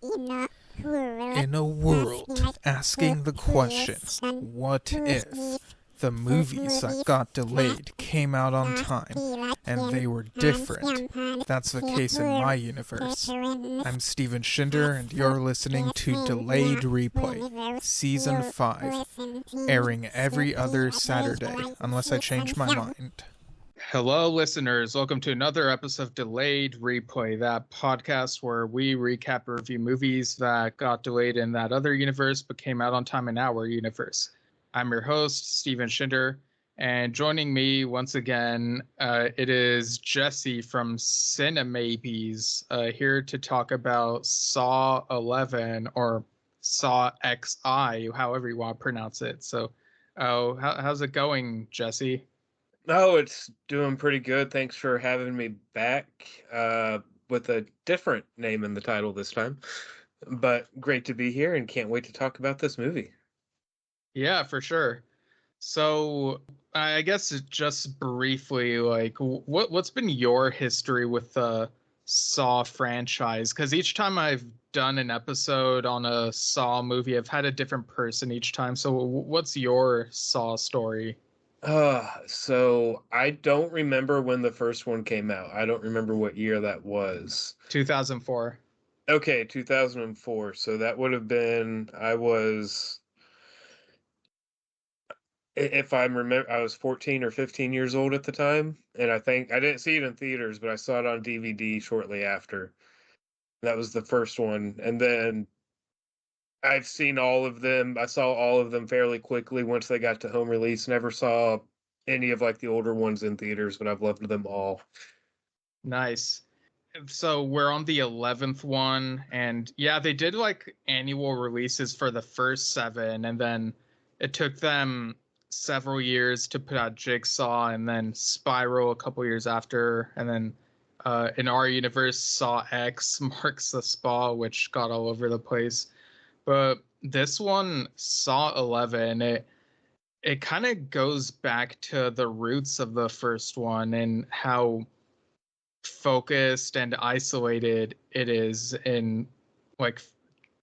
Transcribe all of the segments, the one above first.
In a world asking the question, what if the movies that got delayed came out on time and they were different? That's the case in my universe. I'm Steven Shinder, and you're listening to Delayed Replay, Season 5, airing every other Saturday, unless I change my mind. Hello, listeners. Welcome to another episode of Delayed Replay, that podcast where we recap and review movies that got delayed in that other universe but came out on time in our universe. I'm your host, Steven Shinder, and joining me once again, it is Jesse from Cinemaybes, here to talk about Saw 11, or Saw XI, however you want to pronounce it. So, how's it going, Jesse? Oh, it's doing pretty good. Thanks for having me back with a different name in the title this time. But great to be here and can't wait to talk about this movie. Yeah, for sure. So, I guess just briefly, like, what's been your history with the Saw franchise? Because each time I've done an episode on a Saw movie, I've had a different person each time. So, what's your Saw story? So I don't remember when the first one came out. I don't remember what year that was. 2004. Okay, 2004. So that would have been, if I remember, I was 14 or 15 years old at the time. And I think I didn't see it in theaters, but I saw it on DVD shortly after. That was the first one. And then I've seen all of them. I saw all of them fairly quickly once they got to home release. Never saw any of like the older ones in theaters, but I've loved them all. Nice. So we're on the 11th one, and yeah, they did like annual releases for the first seven, and then it took them several years to put out Jigsaw, and then Spiral a couple years after, and then in our universe, Saw X marks the spot, which got all over the place. But this one, Saw 11, it kind of goes back to the roots of the first one and how focused and isolated it is in, like,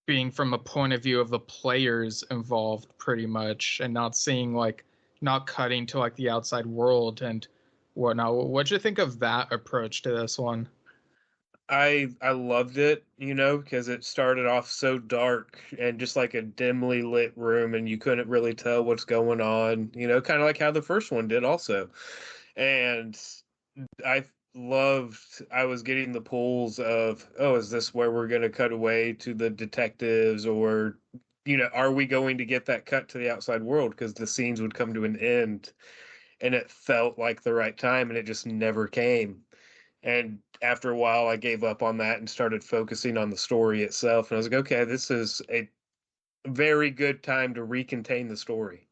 being from a point of view of the players involved pretty much, and not seeing, like, not cutting to like the outside world and whatnot. What'd you think of that approach to this one? I loved it, because it started off so dark and just like a dimly lit room and you couldn't really tell what's going on, kind of like how the first one did also. And I I was getting the pulls of, oh, is this where we're going to cut away to the detectives, or, are we going to get that cut to the outside world? Because the scenes would come to an end and it felt like the right time and it just never came. And after a while, I gave up on that and started focusing on the story itself. And I was like, okay, this is a very good time to recontain the story.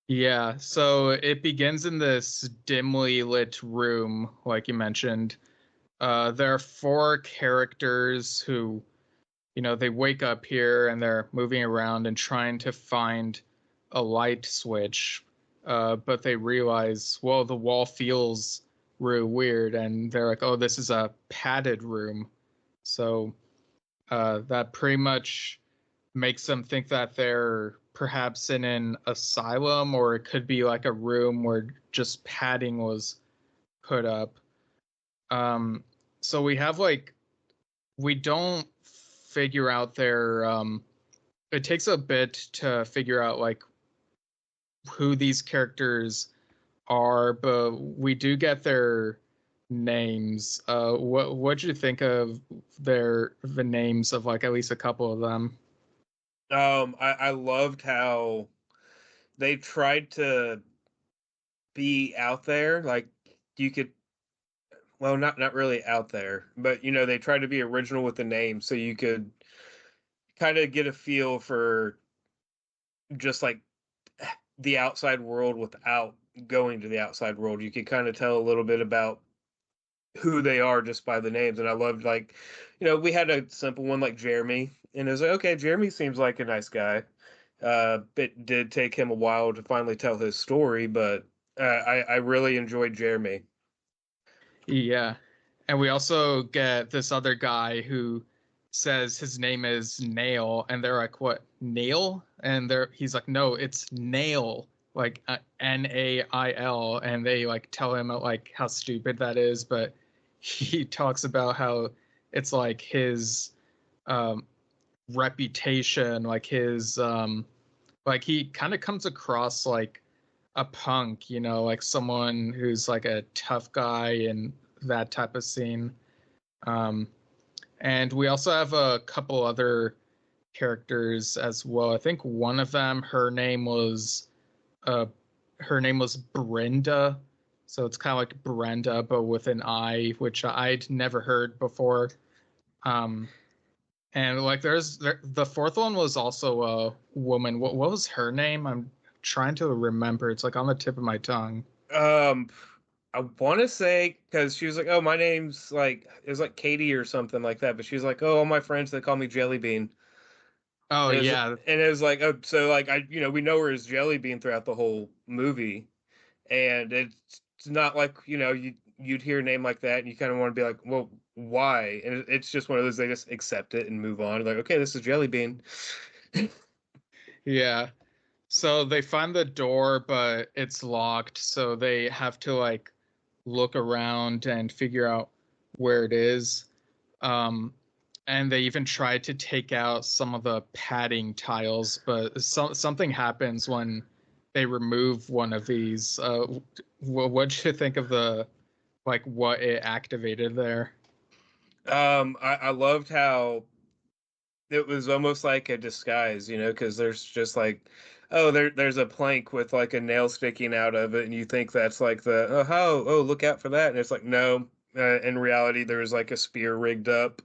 Yeah, so it begins in this dimly lit room, like you mentioned. There are four characters who, they wake up here and they're moving around and trying to find a light switch. But they realize, well, the wall feels real weird, and they're like, oh, this is a padded room. So that pretty much makes them think that they're perhaps in an asylum, or it could be like a room where just padding was put up. So we have, like, we don't figure out their it takes a bit to figure out like who these characters are, but we do get their names. What'd you think of the names of, like, at least a couple of them? I loved how they tried to be out there. Like, you could, well, not really out there, but they tried to be original with the name so you could kind of get a feel for just like the outside world without going to the outside world. You could kind of tell a little bit about who they are just by the names. And I loved, like, we had a simple one like Jeremy, and it was like, okay, Jeremy seems like a nice guy. It did take him a while to finally tell his story, but I really enjoyed Jeremy. Yeah. And we also get this other guy who says his name is Nail, and they're like, "What, Nail?" And he's like, "No, it's Nail, like Nail." And they like tell him like how stupid that is, but he talks about how it's like his um, reputation, like his like he kind of comes across like a punk, like someone who's like a tough guy in that type of scene. Um, and we also have a couple other characters as well. I think one of them, uh her name was Brenda. So it's kind of like Brenda, but with an I, which I'd never heard before. Um, and like the fourth one was also a woman. What was her name? I'm trying to remember. It's like on the tip of my tongue. Um, I want to say because she was like, "Oh, my name's like it was like Katie or something like that," but she was like, "Oh, all my friends they call me Jelly Bean." Oh And yeah, it was like, oh, so like we know her as Jelly Bean throughout the whole movie, and it's not like you'd hear a name like that and you kind of want to be like, well, why? And it's just one of those they just accept it and move on. Like, okay, this is Jelly Bean. yeah. So they find the door, but it's locked. So they have to like look around and figure out where it is. Um, and they even try to take out some of the padding tiles, but something happens when they remove one of these. What'd you think of the like what it activated there? I loved how it was almost like a disguise, because there's just like, oh, there's a plank with like a nail sticking out of it, and you think that's like the oh look out for that, and it's like no, in reality there was like a spear rigged up,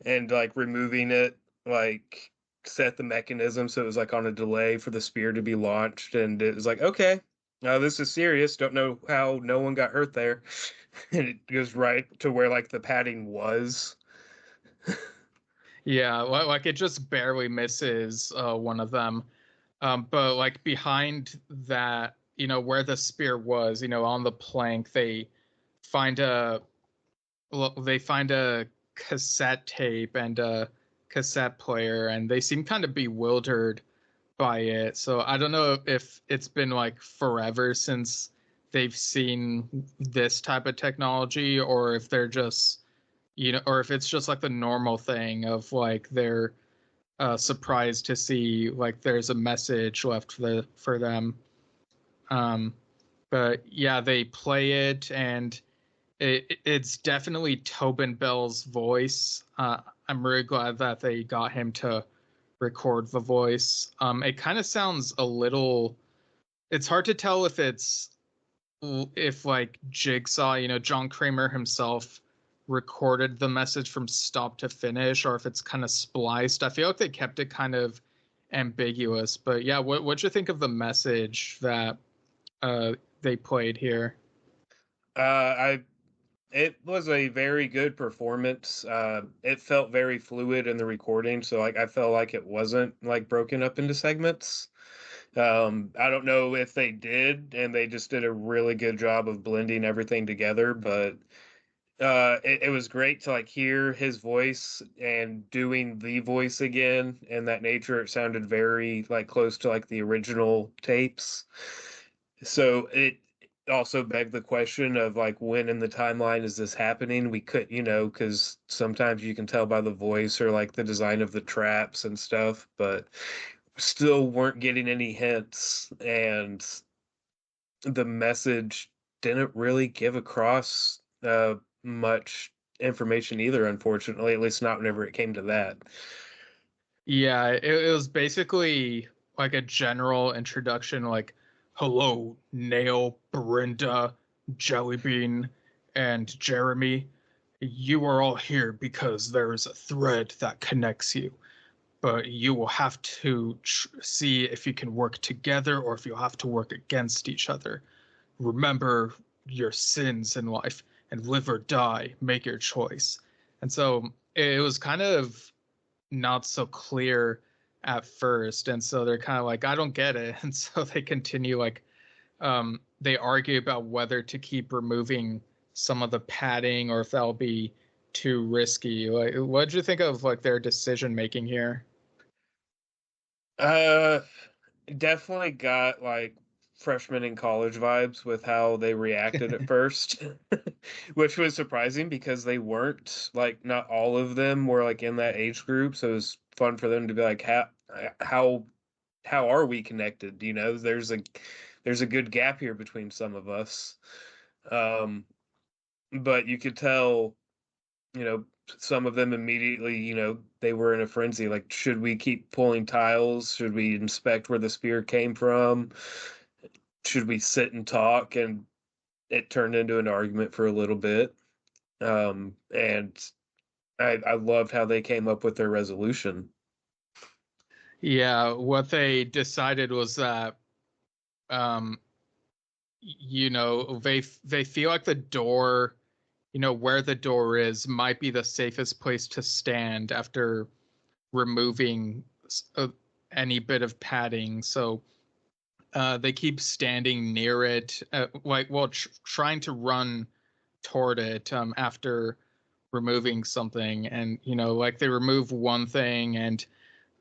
and like removing it like set the mechanism so it was like on a delay for the spear to be launched, and it was like okay, now this is serious. Don't know how no one got hurt there, and it goes right to where like the padding was. Yeah, like it just barely misses one of them. But like behind that, where the spear was, on the plank, find a they find a cassette tape and a cassette player, and they seem kind of bewildered by it. So I don't know if it's been like forever since they've seen this type of technology, or if they're just, or if it's just like the normal thing of like they're surprised to see like there's a message left for them. Um, but yeah, they play it, and it's definitely Tobin Bell's voice. I'm really glad that they got him to record the voice. It kind of sounds a little. It's hard to tell if like Jigsaw, John Kramer himself recorded the message from stop to finish, or if it's kind of spliced. I feel like they kept it kind of ambiguous. But yeah, what'd you think of the message that they played here? I It was a very good performance. It felt very fluid in the recording, so like I felt like it wasn't like broken up into segments. I don't know if they did, and they just did a really good job of blending everything together, but it was great to like hear his voice and doing the voice again and that nature. It sounded very like close to like the original tapes. So it also begged the question of like when in the timeline is this happening? We could, because sometimes you can tell by the voice or like the design of the traps and stuff, but still weren't getting any hints, and the message didn't really give across much information either, unfortunately, at least not whenever it came to that. Yeah, it was basically like a general introduction, like, hello, Nail, Brenda, Jellybean, and Jeremy. You are all here because there is a thread that connects you, but you will have to see if you can work together or if you'll have to work against each other. Remember your sins in life and live or die, make your choice. And so it was kind of not so clear at first, and so they're kind of like, I don't get it. And so they continue like they argue about whether to keep removing some of the padding or if that'll be too risky. Like, what did you think of like their decision making here? Uh, Definitely got like freshman in college vibes with how they reacted at first, which was surprising because they weren't like not all of them were like in that age group, so it was fun for them to be like how how are we connected? You know, there's a good gap here between some of us. Um, but you could tell, you know, some of them immediately, you know, they were in a frenzy. Like, should we keep pulling tiles? Should we inspect where the spear came from? Should we sit and talk? And it turned into an argument for a little bit. And I loved how they came up with their resolution. Yeah, what they decided was that um they feel like the door, where the door is might be the safest place to stand after removing any bit of padding. So they keep standing near it, trying to run toward it after removing something. And, like they remove one thing and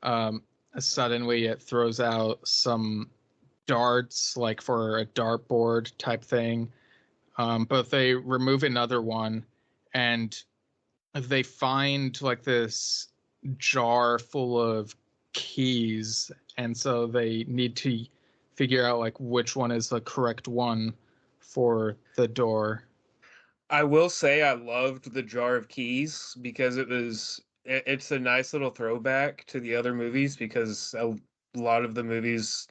um, suddenly it throws out some darts, like for a dartboard type thing. But they remove another one and they find like this jar full of keys. And so they need to figure out like which one is the correct one for the door. I will say I loved the jar of keys because it's a nice little throwback to the other movies because a lot of the movies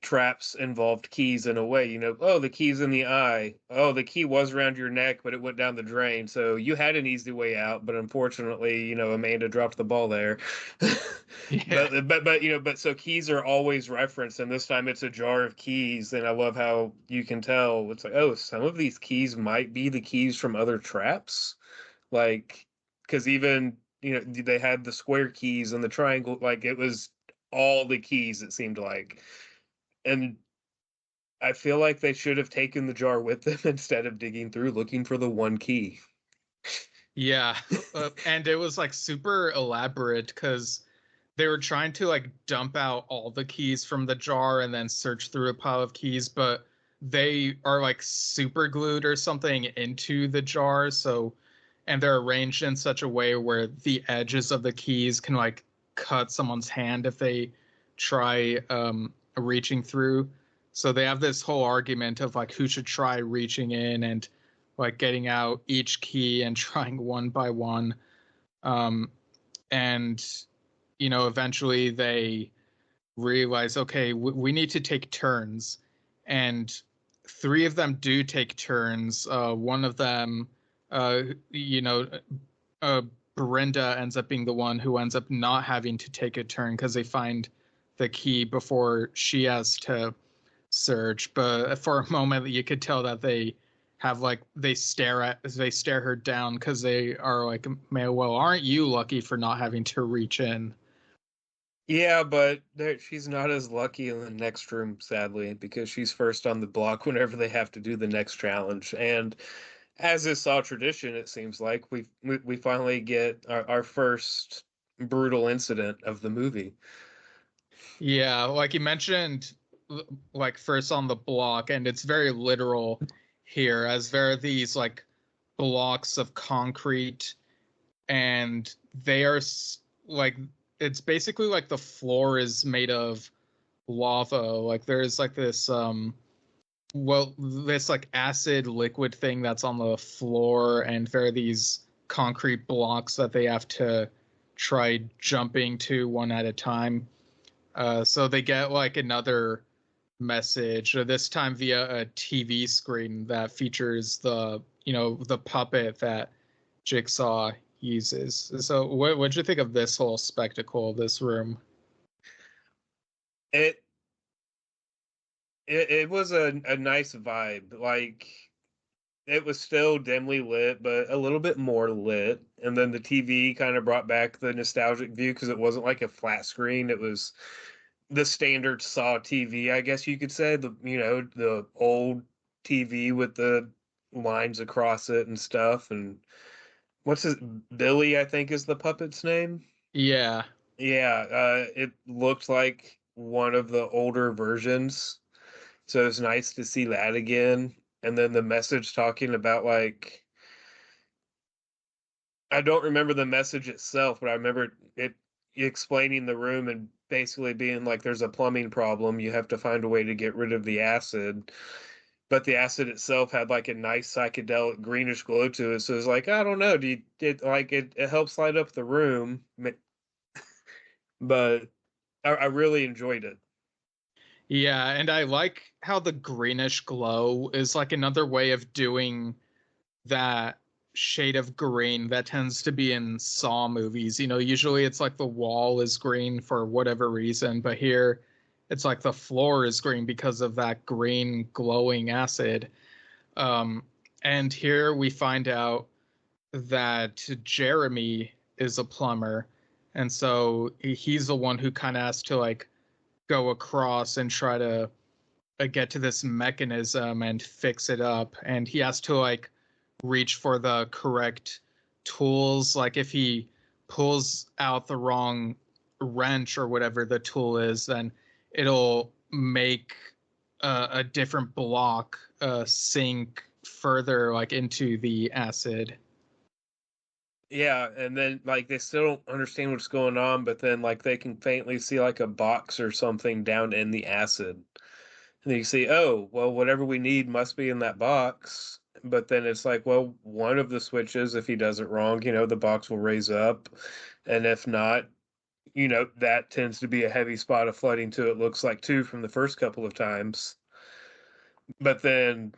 traps involved keys in a way. You know, oh, the key's in the eye. Oh, the key was around your neck, but it went down the drain. So you had an easy way out, but unfortunately, you know, Amanda dropped the ball there. Yeah. But so keys are always referenced, and this time it's a jar of keys, and I love how you can tell it's like, oh, some of these keys might be the keys from other traps, like because even you know they had the square keys and the triangle, like it was all the keys it seemed like. And I feel like they should have taken the jar with them instead of digging through looking for the one key. Yeah. And it was like super elaborate because they were trying to like dump out all the keys from the jar and then search through a pile of keys, but they are like super glued or something into the jar. So, and they're arranged in such a way where the edges of the keys can like cut someone's hand if they try reaching through. So they have this whole argument of like who should try reaching in and like getting out each key and trying one by one. Um, and eventually they realize, okay, we need to take turns, and three of them do take turns. One of them, uh, you know, uh, Brenda ends up being the one who ends up not having to take a turn because they find the key before she has to search. But for a moment, you could tell that they have like they stare her down because they are like, man, well, aren't you lucky for not having to reach in? Yeah, but she's not as lucky in the next room, sadly, because she's first on the block whenever they have to do the next challenge. And as is all tradition, it seems like we finally get our first brutal incident of the movie. Yeah, like you mentioned, like first on the block, and it's very literal here, as there are these like blocks of concrete, and they are like it's basically like the floor is made of lava. Like there's like this like acid liquid thing that's on the floor, and there are these concrete blocks that they have to try jumping to one at a time. So they get like another message, this time via a TV screen that features the puppet that Jigsaw uses. So what'd you think of this whole spectacle, this room? It it was a nice vibe. Like it was still dimly lit, but a little bit more lit. And then the TV kind of brought back the nostalgic view because it wasn't like a flat screen. It was the standard Saw TV, I guess you could say. The old TV with the lines across it and stuff. And what's his Billy, I think is the puppet's name. Yeah. Yeah, it looked like one of the older versions, so it's nice to see that again. And then the message talking about like I don't remember the message itself, but I remember it explaining the room and basically being like, "There's a plumbing problem. You have to find a way to get rid of the acid." But the acid itself had like a nice psychedelic greenish glow to it, so it's like I don't know. Do you it like it helps light up the room, but I really enjoyed it. Yeah, and I like how the greenish glow is like another way of doing that shade of green that tends to be in Saw movies. Usually it's like the wall is green for whatever reason, but here it's like the floor is green because of that green glowing acid. Um, and here we find out that Jeremy is a plumber. And so he's the one who kind of has to like go across and try to get to this mechanism and fix it up. And he has to like reach for the correct tools. Like if he pulls out the wrong wrench or whatever the tool is, then it'll make a different block sink further like into the acid. Yeah, and then like they still don't understand what's going on, but then like they can faintly see like a box or something down in the acid. And you see, oh, well, whatever we need must be in that box. But then it's like, well, one of the switches, if he does it wrong, the box will raise up. And if not, that tends to be a heavy spot of flooding too, it looks like too from the first couple of times. But then,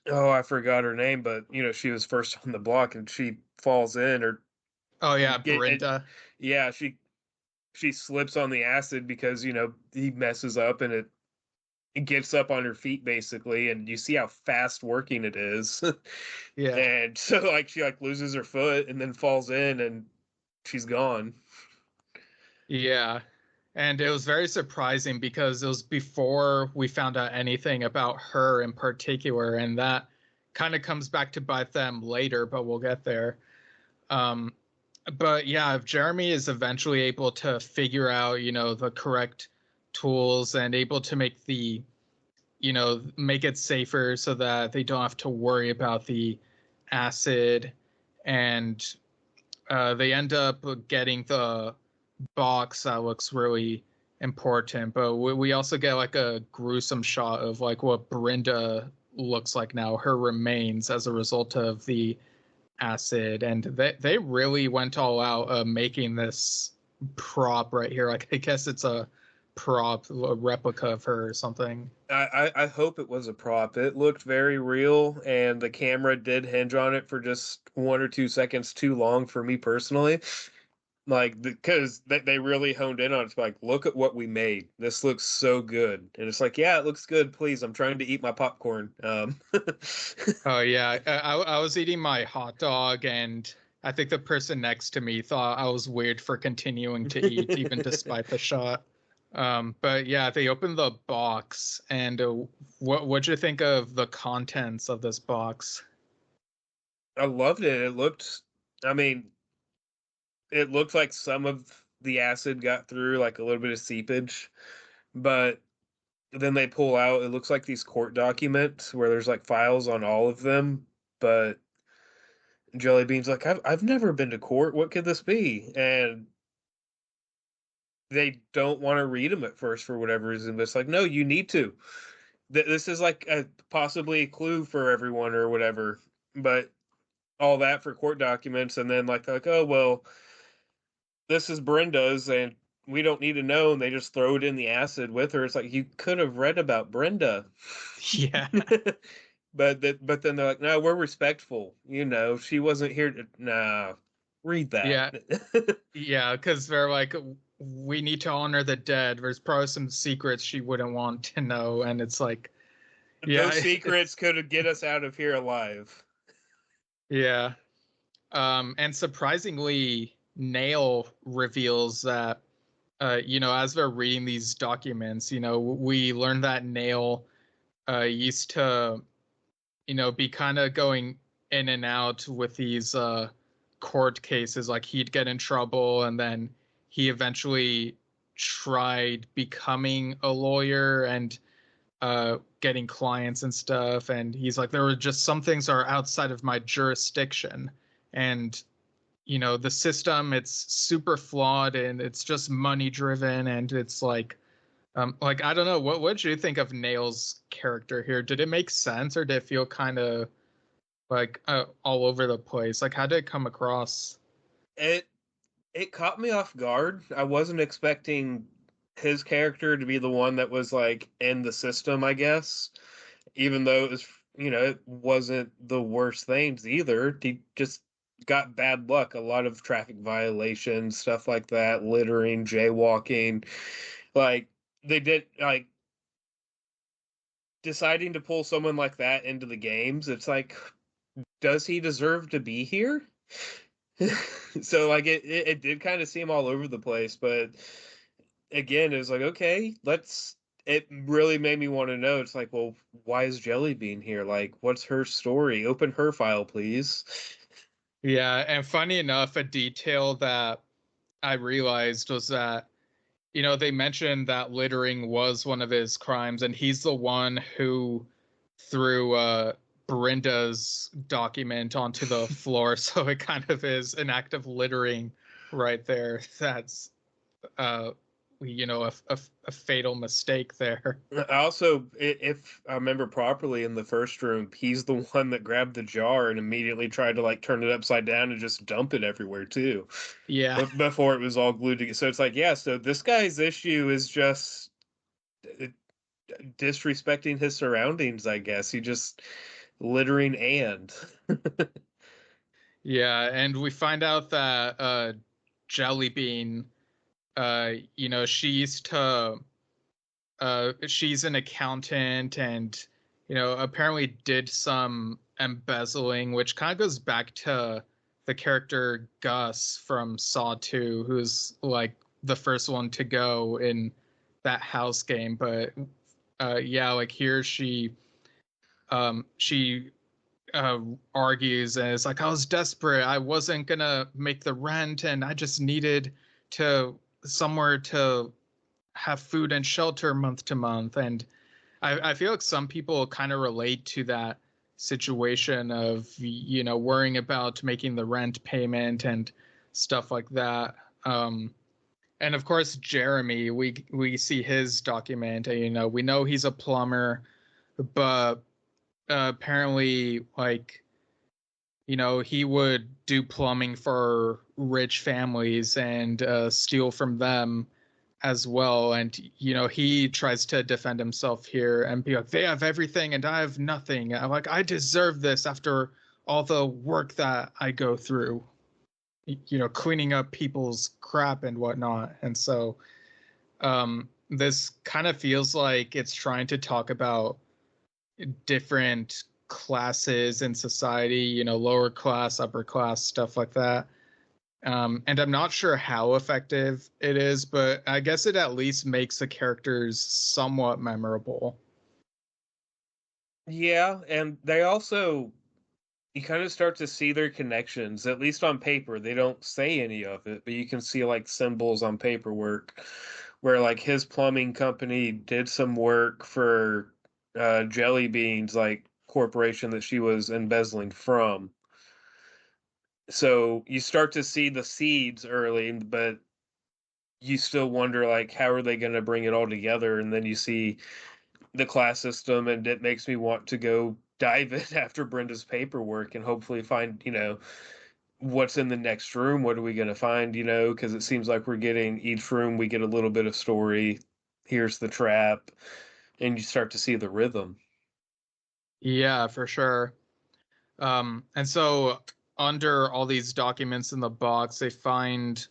oh, I forgot her name, but she was first on the block and she falls in or Oh yeah, get and Brenda. yeah, she slips on the acid because, he messes up and it gets up on her feet basically, and you see how fast working it is. Yeah. And so like she like loses her foot and then falls in and she's gone. Yeah. And it was very surprising because it was before we found out anything about her in particular, and that kind of comes back to bite them later, but we'll get there. Um, but yeah, if Jeremy is eventually able to figure out, the correct tools and able to make make it safer so that they don't have to worry about the acid, and they end up getting the box that looks really important. But we also get like a gruesome shot of like what Brenda looks like now, her remains as a result of the acid. And they really went all out making this prop right here. Like, I guess it's a prop, a replica of her or something. I hope it was a prop. It looked very real, and the camera did hinge on it for just 1 or 2 seconds too long for me personally. Like because they really honed in on it. It's like, look at what we made. This looks so good, and it's like, yeah, it looks good. Please, I'm trying to eat my popcorn. Oh yeah, I was eating my hot dog, and I think the person next to me thought I was weird for continuing to eat, even despite the shot. But yeah, they opened the box, and what'd you think of the contents of this box? I loved it. I mean, it looked like some of the acid got through, like a little bit of seepage, but then they pull out. It looks like these court documents where there's like files on all of them, but Jellybean's like, I've never been to court. What could this be? And they don't want to read them at first for whatever reason. But it's like, no, you need to. This is like possibly a clue for everyone or whatever. But all that for court documents, and then like, oh well, this is Brenda's, and we don't need to know. And they just throw it in the acid with her. It's like you could have read about Brenda. Yeah, But then they're like, no, we're respectful. She wasn't here to. Nah, read that. yeah, yeah, because they're like, we need to honor the dead. There's probably some secrets she wouldn't want to know, and it's like, yeah, Those secrets could get us out of here alive. yeah. And surprisingly, Nail reveals that, as they're reading these documents, we learned that Nail used to, be kind of going in and out with these court cases. Like he'd get in trouble, and then he eventually tried becoming a lawyer and getting clients and stuff. And he's like, there were just some things are outside of my jurisdiction, and the system, it's super flawed and it's just money driven, and it's like I don't know, what did you think of Nail's character here? Did it make sense, or did it feel kind of like all over the place? Like, how did it come across? It it caught me off guard. I wasn't expecting his character to be the one that was like in the system, I guess. Even though it was, it wasn't the worst things either. He just got bad luck, a lot of traffic violations, stuff like that, littering, jaywalking. Like they did like deciding to pull someone like that into the games. It's like, does he deserve to be here? So like it did kind of seem all over the place, but again, it was like, okay, let's. It really made me want to know. It's like, well, why is Jelly Bean here? Like, what's her story? Open her file, please. Yeah, and funny enough, a detail that I realized was that they mentioned that littering was one of his crimes, and he's the one who threw Brenda's document onto the floor. So it kind of is an act of littering right there. That's uh, a fatal mistake there. Also, if I remember properly, in the first room, he's the one that grabbed the jar and immediately tried to like turn it upside down and just dump it everywhere too, Yeah. before it was all glued together. So it's like, yeah, so this guy's issue is just uh, disrespecting his surroundings, I guess. He just littering and. Yeah, and we find out that Jelly Bean, she used to she's an accountant, and apparently did some embezzling, which kind of goes back to the character Gus from Saw 2, who's like the first one to go in that house game. But yeah, like here she argues, and it's like, I was desperate, I wasn't gonna make the rent, and I just needed to somewhere to have food and shelter month to month. And I feel like some people kind of relate to that situation of worrying about making the rent payment and stuff like that. And of course Jeremy, we see his document, and we know he's a plumber, but apparently, like, he would do plumbing for rich families and steal from them as well. And he tries to defend himself here and be like, they have everything and I have nothing. I'm like, I deserve this after all the work that I go through, cleaning up people's crap and whatnot. And so this kind of feels like it's trying to talk about different classes in society, lower class, upper class, stuff like that. And I'm not sure how effective it is, but I guess it at least makes the characters somewhat memorable. Yeah, and they also, you kind of start to see their connections, at least on paper. They don't say any of it, but you can see like symbols on paperwork where like his plumbing company did some work for Jelly Beans, like corporation that she was embezzling from. So you start to see the seeds early, but you still wonder like how are they going to bring it all together? And then you see the class system, and it makes me want to go dive in after Brenda's paperwork and hopefully find, what's in the next room. What are we going to find, because it seems like we're getting each room, we get a little bit of story. Here's the trap, and you start to see the rhythm. Yeah, for sure. And so under all these documents in the box, they find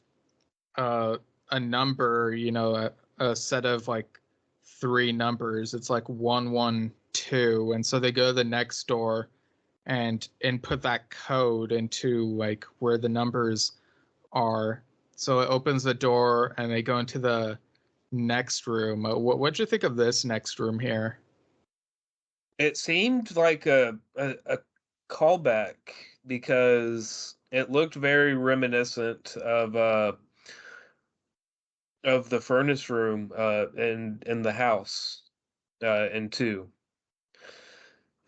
uh, a number, a set of like three numbers. It's like 112. And so they go to the next door and input that code into like where the numbers are. So it opens the door and they go into the next room. What'd you think of this next room here? It seemed like a callback because it looked very reminiscent of the furnace room in the house in two.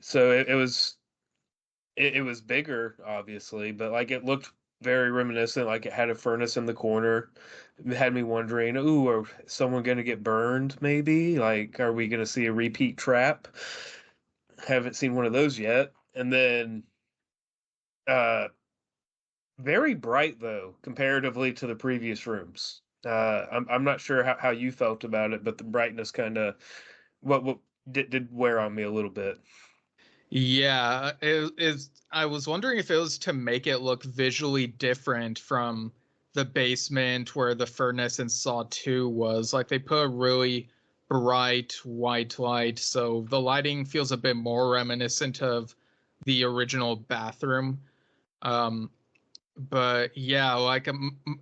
So it was bigger, obviously, but like it looked very reminiscent, like it had a furnace in the corner. It had me wondering, ooh, are someone gonna get burned, maybe? Like, are we gonna see a repeat trap? Haven't seen one of those yet. And then uh very bright though, comparatively to the previous rooms. I'm not sure how you felt about it, but the brightness kind of what did wear on me a little bit. Yeah, it is. I was wondering if it was to make it look visually different from the basement where the furnace in Saw 2 was. Like they put a really bright white light, so the lighting feels a bit more reminiscent of the original bathroom. Um, but yeah, like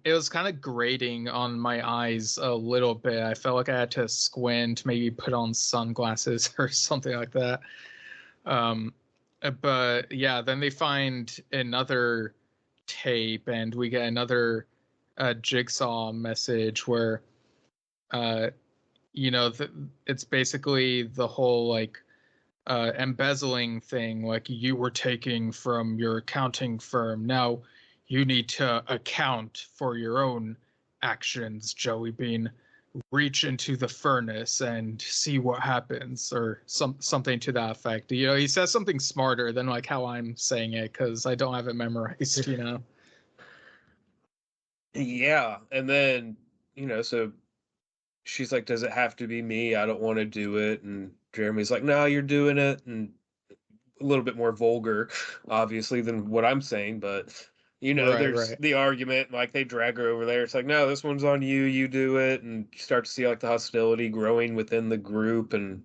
it was kind of grating on my eyes a little bit. I felt like I had to squint, maybe put on sunglasses or something like that. Um, but yeah, then they find another tape, and we get another jigsaw message where, uh, it's basically the whole like embezzling thing, like you were taking from your accounting firm. Now you need to account for your own actions, Joey Bean. Reach into the furnace and see what happens, or something to that effect. He says something smarter than like how I'm saying it because I don't have it memorized. Yeah, and then so she's like, "Does it have to be me? I don't want to do it." And Jeremy's like, "No, you're doing it." And a little bit more vulgar, obviously, than what I'm saying, but Right, there's right. the argument, like they drag her over there. It's like, no, this one's on you, you do it, and you start to see like the hostility growing within the group, and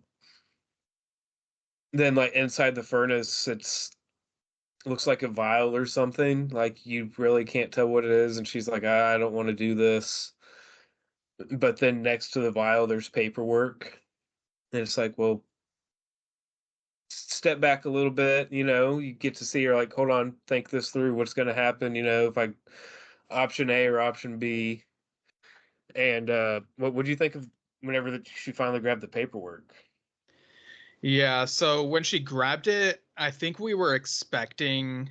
then like inside the furnace, it's looks like a vial or something. Like you really can't tell what it is, and she's like, I don't want to do this. But then next to the vial, there's paperwork, and it's like, well, step back a little bit, you get to see her like, hold on, think this through, what's going to happen, if I option A or option B. And what would you think of whenever she finally grabbed the paperwork? Yeah, so when she grabbed it, I think we were expecting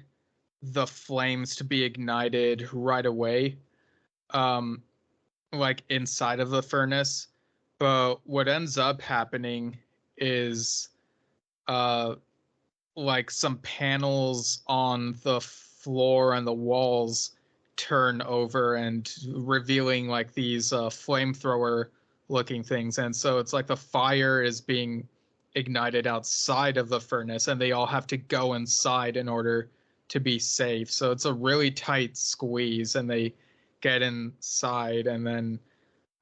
the flames to be ignited right away, um like inside of the furnace. But what ends up happening is uh like some panels on the floor and the walls turn over and revealing like these flamethrower looking things, and so it's like the fire is being ignited outside of the furnace and they all have to go inside in order to be safe. So it's a really tight squeeze and they get inside, and then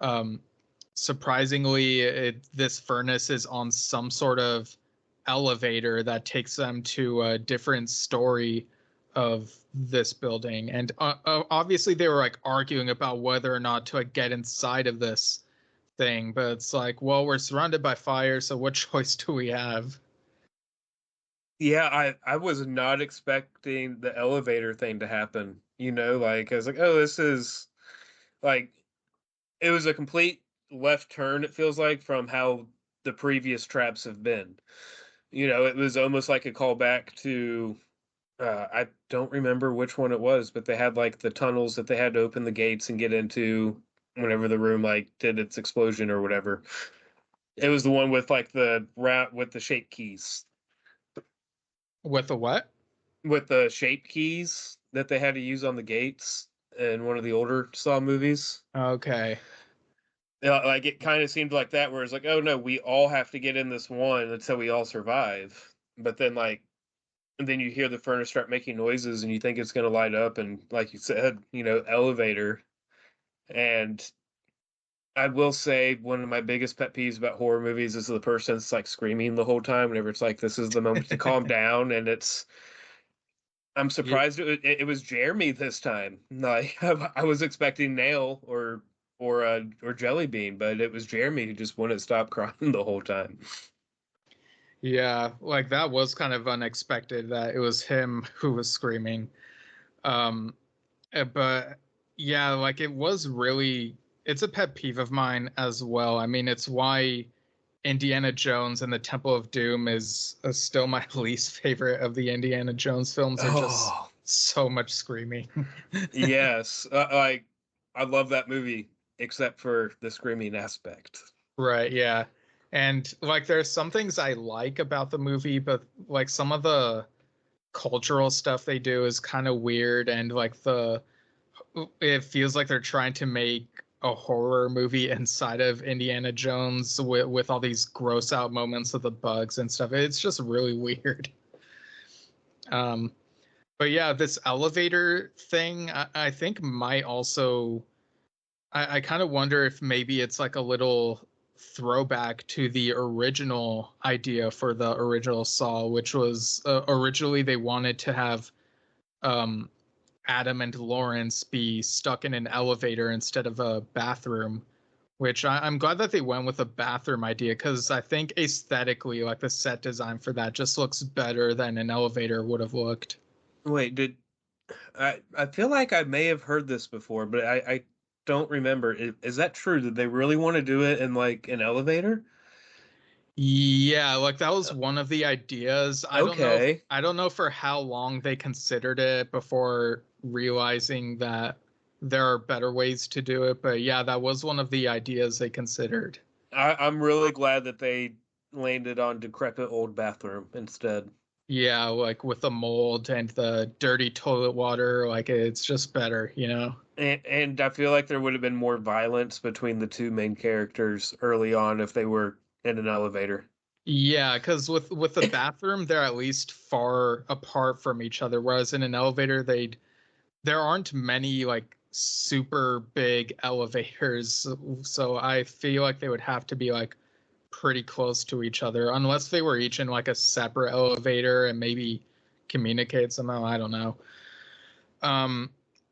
um surprisingly, this furnace is on some sort of elevator that takes them to a different story of this building. And obviously, they were like arguing about whether or not to like, get inside of this thing. But it's like, well, we're surrounded by fire, so what choice do we have? Yeah, I was not expecting the elevator thing to happen. Like I was like, oh, this is like it was a complete left turn, it feels like, from how the previous traps have been. It was almost like a callback to I don't remember which one it was, but they had like the tunnels that they had to open the gates and get into whenever the room like did its explosion or whatever. It was the one with like the rat with the shape keys, With a what? with the shape keys that they had to use on the gates in one of the older Saw movies. Okay. Yeah, like it kind of seemed like that, where it's like, oh no, we all have to get in this one until we all survive. But then and then you hear the furnace start making noises and you think it's going to light up, and like you said, elevator. And I will say one of my biggest pet peeves about horror movies is the person that's like screaming the whole time whenever it's like this is the moment to calm down, and I'm Yeah. surprised it was Jeremy this time. Like I was expecting Nail or Jelly Bean, but it was Jeremy who just wouldn't stop crying the whole time. Yeah, like that was kind of unexpected that it was him who was screaming. Um, but yeah, like it was really, it's a pet peeve of mine as well. I mean, it's why Indiana Jones and the Temple of Doom is still my least favorite of the Indiana Jones films. Are just Oh, so much screaming. yes. Like, I love that movie, except for the screaming aspect. Right, yeah. And like there's some things I like about the movie, but like some of the cultural stuff they do is kind of weird and like the it feels like they're trying to make a horror movie inside of Indiana Jones with all these gross out moments of the bugs and stuff. It's just really weird. Um, but yeah, this elevator thing, I think might also. I kind of wonder if maybe it's like a little throwback to the original idea for the original Saw, which was originally they wanted to have um, Adam and Lawrence be stuck in an elevator instead of a bathroom, which I'm glad that they went with a bathroom idea because I think aesthetically, like the set design for that just looks better than an elevator would have looked. Wait, did I feel like I may have heard this before, but I don't remember. Is that true? Did they really want to do it in like an elevator? Yeah, like that was one of the ideas. Okay. I don't know for how long they considered it before realizing that there are better ways to do it, but yeah, that was one of the ideas they considered. I'm really glad that they landed on decrepit old bathroom instead. Yeah, like with the mold and the dirty toilet water, like it's just better, you know? And I feel like there would have been more violence between the two main characters early on if they were in an elevator. Yeah, because with the bathroom, they're at least far apart from each other, whereas in an elevator, there aren't many like super big elevators, so I feel like they would have to be like pretty close to each other, unless they were each in like a separate elevator and maybe communicate somehow. I don't know. Um,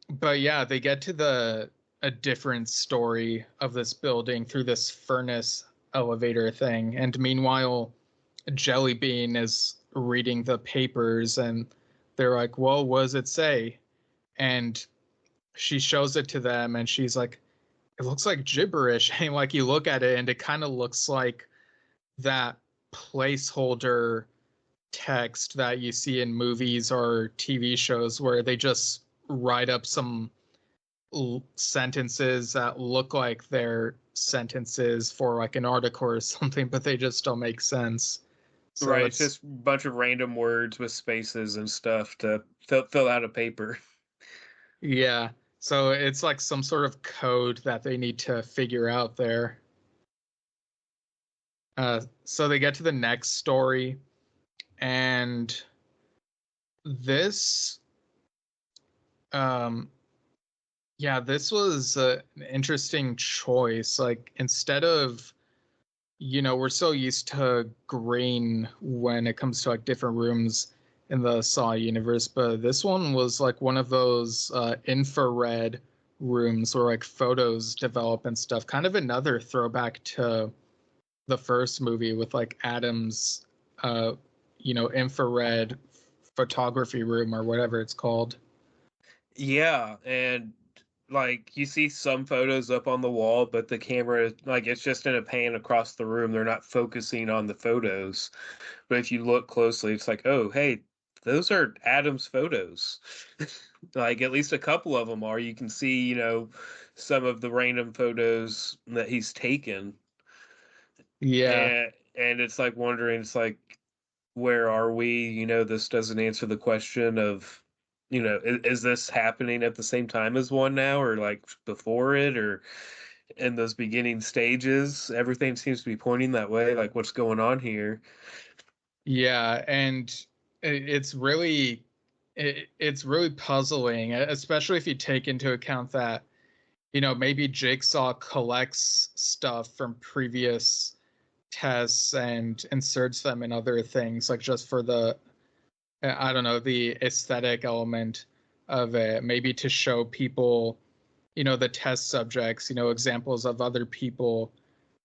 but yeah, they get to the a different story of this building through this furnace elevator thing, and meanwhile, Jellybean is reading the papers, and they're like, "Well, what does it say?" And she shows it to them, and she's like, "It looks like gibberish." And like you look at it, and it kind of looks like that placeholder text that you see in movies or TV shows where they just write up some sentences that look like they're sentences for like an article or something, but they just don't make sense. So Right, it's it's just a bunch of random words with spaces and stuff to fill out a paper. yeah. So it's like some sort of code that they need to figure out there. So they get to the next story, and this um yeah, this was an interesting choice. Like instead of, we're so used to green when it comes to like different rooms in the Saw universe, but this one was like one of those infrared rooms where like photos develop and stuff. Kind of another throwback to the first movie with like Adam's, uh, infrared photography room or whatever it's called. Yeah, and like you see some photos up on the wall, but the camera, like it's just in a pan across the room. They're not focusing on the photos. But if you look closely, it's like, oh, hey, those are Adam's photos. Like at least a couple of them are. You can see, some of the random photos that he's taken. Yeah, And it's like wondering, it's like, where are we? This doesn't answer the question of, is this happening at the same time as one now, or like before it, or in those beginning stages? Everything seems to be pointing that way. Like, what's going on here? yeah, and it's really it's really puzzling, especially if you take into account that maybe Jigsaw collects stuff from previous tests and inserts them in other things, like just for the I don't know, the aesthetic element of it, maybe to show people, the test subjects, examples of other people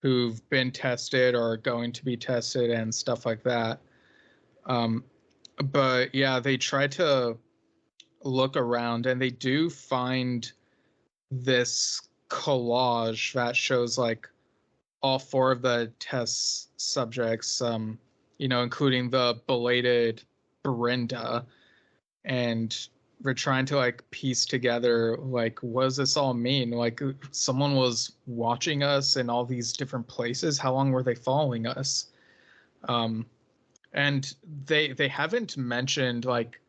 who've been tested or are going to be tested and stuff like that. Um, but yeah, they try to look around and they do find this collage that shows like all four of the test subjects, including the belated Brenda, and we're trying to like piece together like what does this all mean? Like someone was watching us in all these different places. How long were they following us? Um, and they haven't mentioned like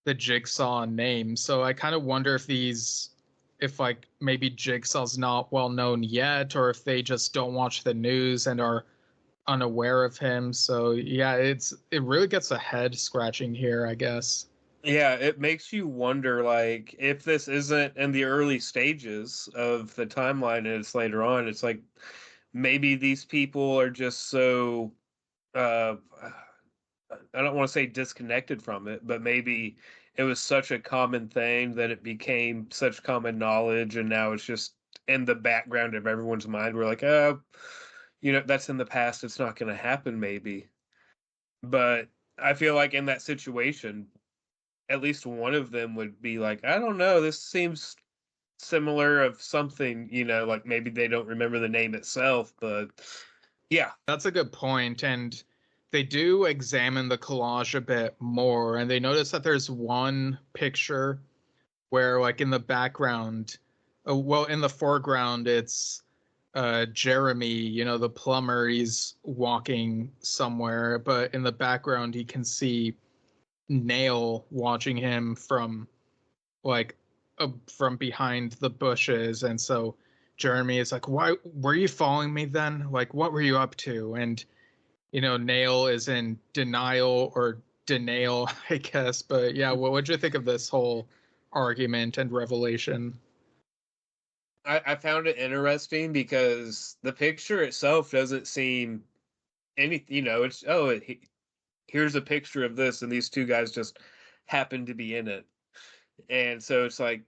the Jigsaw name, so I kind of wonder if like maybe Jigsaw's not well known yet, or if they just don't watch the news and are unaware of him. So yeah, it really gets a head scratching here, I guess. Yeah, it makes you wonder, like, if this isn't in the early stages of the timeline and it's later on, it's like maybe these people are just so uh I don't want to say disconnected from it, but maybe it was such a common thing that it became such common knowledge, and now it's just in the background of everyone's mind. We're like, that's in the past. It's not going to happen, maybe. But I feel like in that situation, at least one of them would be like, I don't know, this seems similar of something, like maybe they don't remember the name itself, but yeah. That's a good point, and they do examine the collage a bit more, and they notice that there's one picture where, like, in the background, well, in the foreground, it's Jeremy, the plumber. He's walking somewhere, but in the background, he can see Nail watching him like from behind the bushes, and so Jeremy is like, "Why were you following me then? Like, what were you up to?" And Nail is in denial or denial, I guess. But yeah, what would you think of this whole argument and revelation? I found it interesting because the picture itself doesn't seem any, it's, here's a picture of this, and these two guys just happen to be in it. And so it's like,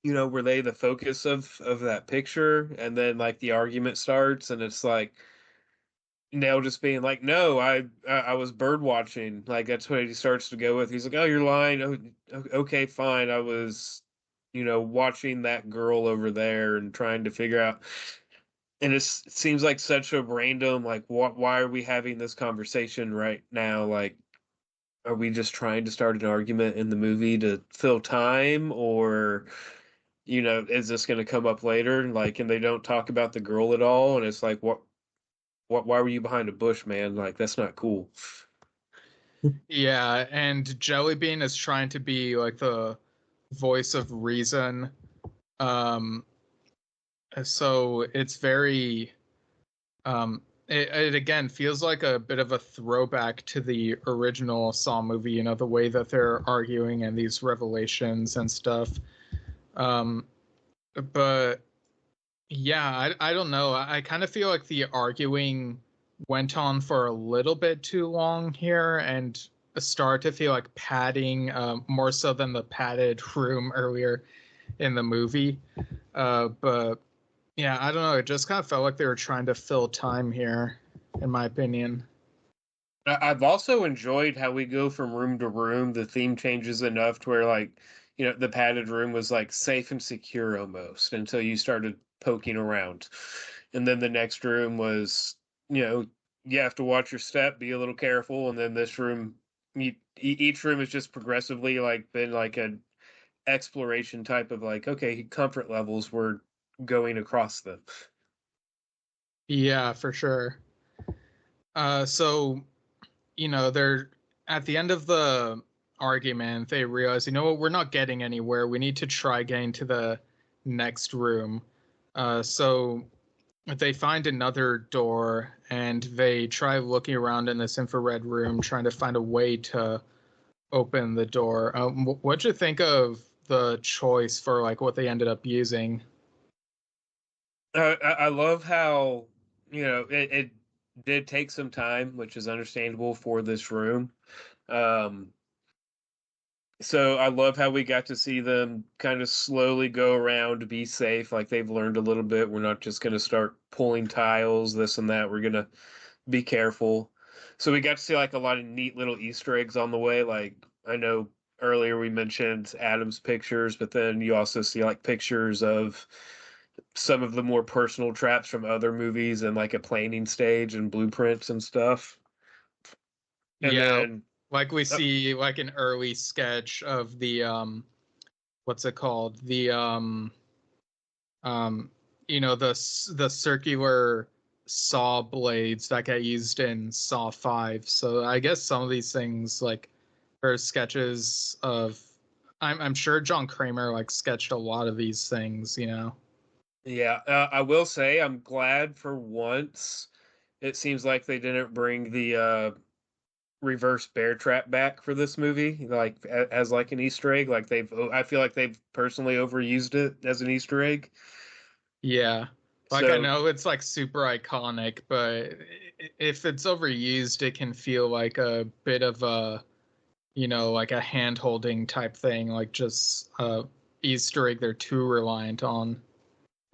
were they the focus of that picture? And then like the argument starts, and it's like Nail just being like, "No, I was bird watching." Like that's what he starts to go with. He's like, "Oh, you're lying. Okay, fine. I was, watching that girl over there and trying to figure out." And it seems like such a random, like, what? Why are we having this conversation right now? Like, are we just trying to start an argument in the movie to fill time, or is this going to come up later? Like, and they don't talk about the girl at all, and it's like, what? Why were you behind a bush, man? Like, that's not cool. Yeah, and Jellybean is trying to be like the voice of reason. Um, so it's very it again feels like a bit of a throwback to the original Saw movie, the way that they're arguing and these revelations and stuff. Um, but yeah, I don't know. I kind of feel like the arguing went on for a little bit too long here and start to feel like padding, more so than the padded room earlier in the movie. But yeah, I don't know. It just kind of felt like they were trying to fill time here, in my opinion. I've also enjoyed how we go from room to room. The theme changes enough to where, like, the padded room was like safe and secure almost until you started poking around. And then the next room was, you know, you have to watch your step, be a little careful. And then this room, each room has just progressively like been like an exploration type of like, okay, comfort levels were going across them. Yeah, for sure. So they're at the end of the argument, they realize, what, we're not getting anywhere. We need to try getting to the next room. So they find another door and they try looking around in this infrared room, trying to find a way to open the door. What'd you think of the choice for like what they ended up using? I love how it did take some time, which is understandable for this room. Um, So I love how we got to see them kind of slowly go around, be safe, like they've learned a little bit. We're not just going to start pulling tiles, this and that. We're going to be careful. So we got to see like a lot of neat little Easter eggs on the way. Like I know earlier we mentioned Adam's pictures, but then you also see like pictures of some of the more personal traps from other movies and like a planning stage and blueprints and stuff. And Yeah, then like we uh, see like an early sketch of the what's it called? Um the circular saw blades that get used in Saw 5. So I guess some of these things like are sketches of I'm sure John Kramer like sketched a lot of these things, you know. yeah, I will say I'm glad for once it seems like they didn't bring the reverse bear trap back for this movie, like as like an Easter egg. Like I feel like they've personally overused it as an Easter egg. Yeah. Like I So know it's like super iconic, but if it's overused, it can feel like a bit of a, like a hand holding type thing, like just Easter egg they're too reliant on.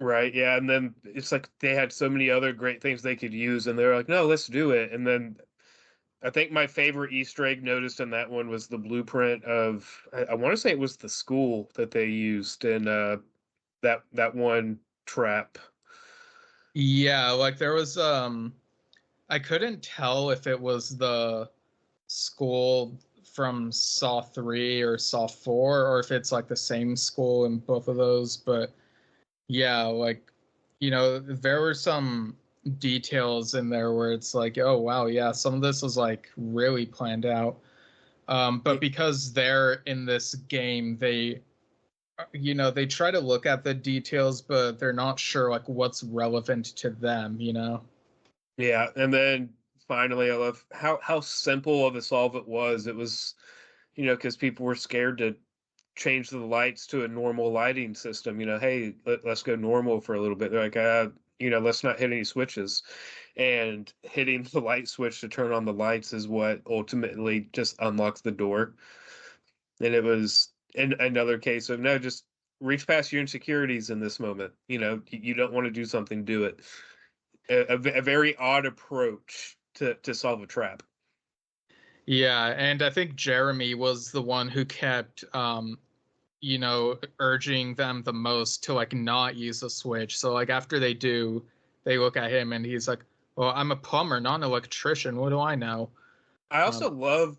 right, yeah, and then it's like they had so many other great things they could use, and they're like, no, let's do it. And then I think my favorite Easter egg noticed in that one was the blueprint of I want to say it was the school that they used in that one trap. Yeah, like there was I couldn't tell if it was the school from Saw 3 or Saw 4 or if it's like the same school in both of those, but yeah, like there were some details in there where it's like, oh wow, yeah, some of this was like really planned out. But because they're in this game, they try to look at the details, but they're not sure like what's relevant to them, you know? Yeah, and then finally, I love how simple of a solve it was. It was, because people were scared to change the lights to a normal lighting system. Hey, let's go normal for a little bit. They're like, let's not hit any switches. And hitting the light switch to turn on the lights is what ultimately just unlocks the door. And it was in another case of no, just reach past your insecurities in this moment. You don't want to do something, do it. A very odd approach to solve a trap. Yeah, and I think Jeremy was the one who kept urging them the most to like not use the switch. So like after they do, they look at him and he's like, "Well, I'm a plumber, not an electrician. What do I know?" I Um, also love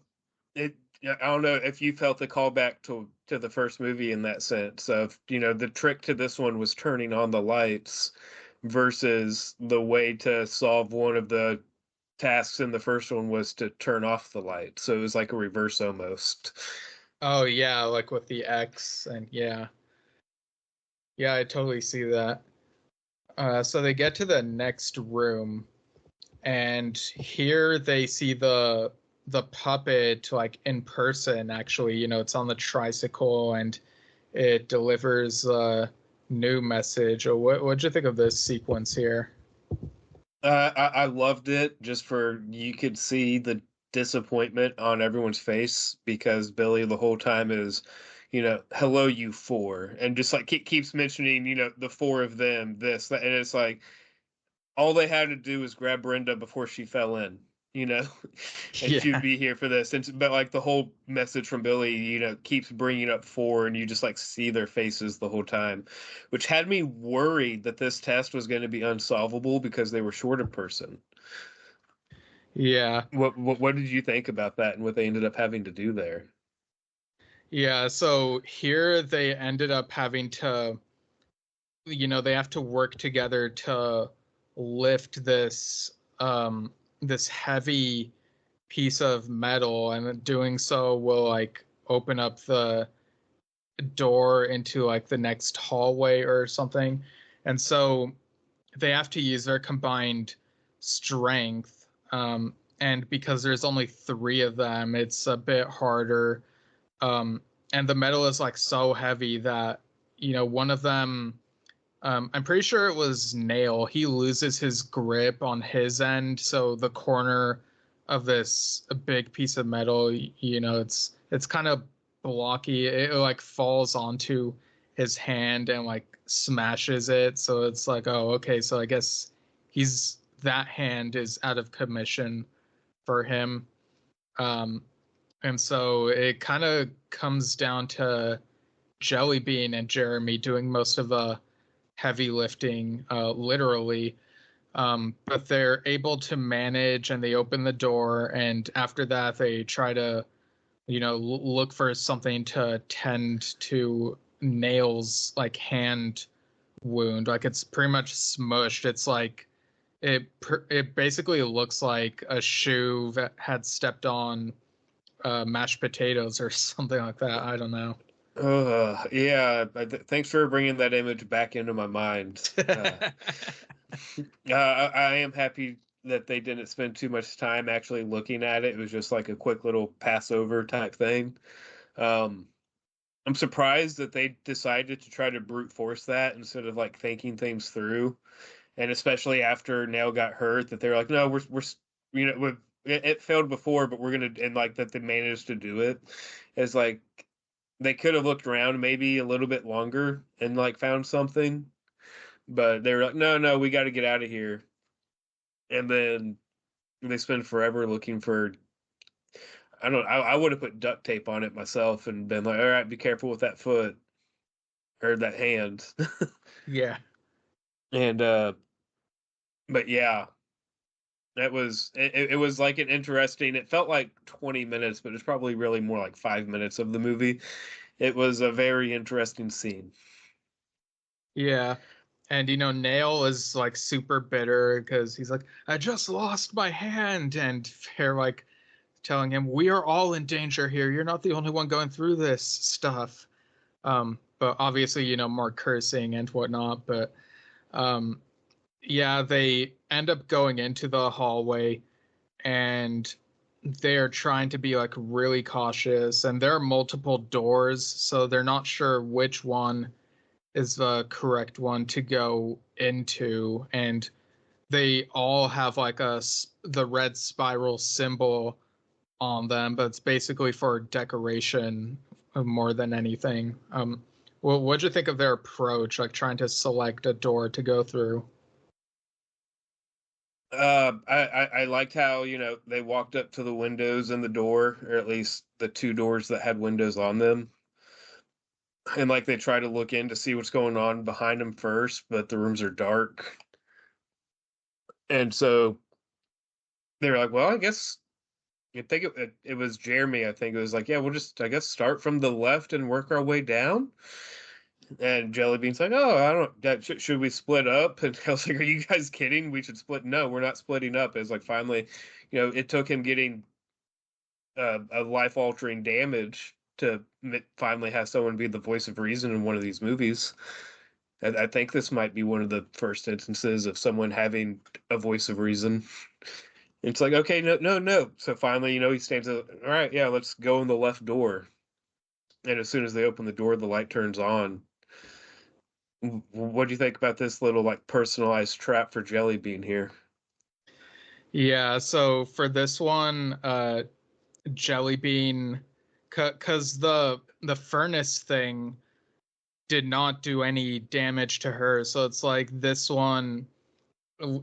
it. I don't know if you felt the callback to the first movie in that sense of, the trick to this one was turning on the lights versus the way to solve one of the tasks in the first one was to turn off the light. So it was like a reverse almost. oh yeah, like with the X and yeah. Yeah, I totally see that. So they get to the next room and here they see the puppet like in person actually, it's on the tricycle and it delivers a new message. Or what'd you think of this sequence here? I loved it just for you could see the disappointment on everyone's face because Billy the whole time is, hello you four, and just like keeps mentioning, the four of them, this, that, and it's like all they had to do was grab Brenda before she fell in, you know, and she'd Yeah. be here for this. And but like the whole message from Billy, keeps bringing up four, and you just like see their faces the whole time, which had me worried that this test was going to be unsolvable because they were short a person. Yeah. What did you think about that and what they ended up having to do there? Yeah. So here they ended up having to, they have to work together to lift this heavy piece of metal, and doing so will like open up the door into like the next hallway or something. And so they have to use their combined strength. And because there's only three of them, it's a bit harder. And the metal is like so heavy that, one of them, I'm pretty sure it was Nail, he loses his grip on his end. So the corner of this big piece of metal, it's kind of blocky. It like falls onto his hand and like smashes it. So it's like, oh, okay. So I guess he's that hand is out of commission for him. Um, and so it kind of comes down to Jellybean and Jeremy doing most of the heavy lifting, literally. But they're able to manage and they open the door. And after that, they try to, look for something to tend to Nail's like hand wound. Like it's pretty much smushed. It's like it basically looks like a shoe that had stepped on mashed potatoes or something like that. I don't know. Yeah. Thanks for bringing that image back into my mind. I am happy that they didn't spend too much time actually looking at it. It was just like a quick little Passover type thing. Um, I'm surprised that they decided to try to brute force that instead of like thinking things through. And especially after Nail got hurt, that they're like, no, we're it failed before, but we're gonna, and like that they managed to do it. It's like they could have looked around maybe a little bit longer and like found something, but they were like, no, no, we got to get out of here. And then they spend forever looking for. I don't. I would have put duct tape on it myself and been like, all right, be careful with that foot or that hand. Yeah. And but yeah, it was like an interesting. It felt like 20 minutes, but it's probably really more like 5 minutes of the movie. It was a very interesting scene. Yeah. And Nail is like super bitter because he's like, I just lost my hand. And they're like telling him, we are all in danger here. You're not the only one going through this stuff. But obviously, more cursing and whatnot. But um, yeah, they end up going into the hallway and they're trying to be like really cautious. And there are multiple doors, so they're not sure which one is the correct one to go into. And they all have like the red spiral symbol on them, but it's basically for decoration more than anything. Well, what'd you think of their approach, like trying to select a door to go through? I liked how, they walked up to the windows and the door, or at least the two doors that had windows on them. And like they try to look in to see what's going on behind them first, but the rooms are dark. And so they were like, well, I guess I think it was Jeremy. I think it was like, yeah, we'll just, I guess, start from the left and work our way down. And Jellybean's like, oh, I don't, should we split up? And I was like, are you guys kidding? We should split. No, we're not splitting up. It's like finally, it took him getting a life altering damage to finally have someone be the voice of reason in one of these movies. I think this might be one of the first instances of someone having a voice of reason. It's like, okay, no, no, no. So finally, he stands up. All right, yeah, let's go in the left door. And as soon as they open the door, the light turns on. What do you think about this little like personalized trap for Jellybean here? Yeah, so for this one, Jellybean, because the furnace thing did not do any damage to her, so it's like this one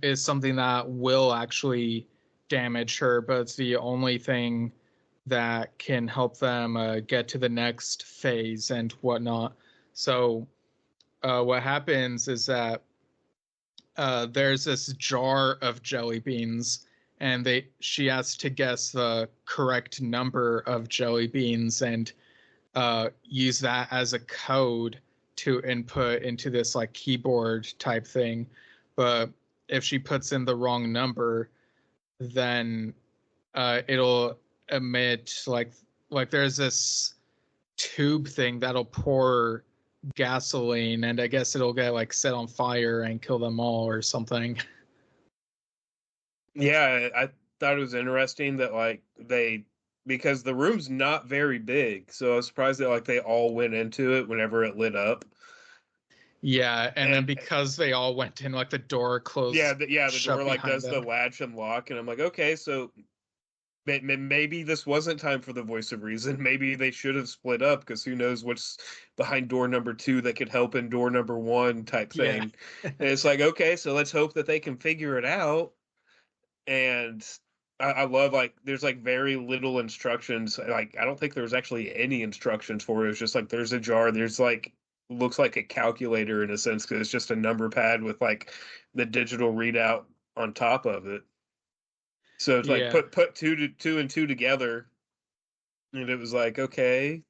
is something that will actually damage her, but it's the only thing that can help them get to the next phase and whatnot. So what happens is that there's this jar of jelly beans, and they she has to guess the correct number of jelly beans and use that as a code to input into this like keyboard type thing. But if she puts in the wrong number, then it'll emit like there's this tube thing that'll pour gasoline, and I guess it'll get like set on fire and kill them all or something. Yeah, I thought it was interesting that like they because the room's not very big, so I was surprised that like they all went into it whenever it lit up. Yeah, and then And because they all went in, like the door yeah, closed the door shut like behind does the them. latch and lock, and I'm like, okay, so maybe this wasn't time for the voice of reason. Maybe they should have split up because who knows what's behind door number two that could help in door number one type Yeah. thing. And it's like, okay, so let's hope that they can figure it out. And I love like there's like very little instructions. Like I don't think there's actually any instructions for it. It's just like there's a jar. There's like looks like a calculator in a sense because it's just a number pad with like the digital readout on top of it. So it's like Yeah. put two and two together, and it was like okay,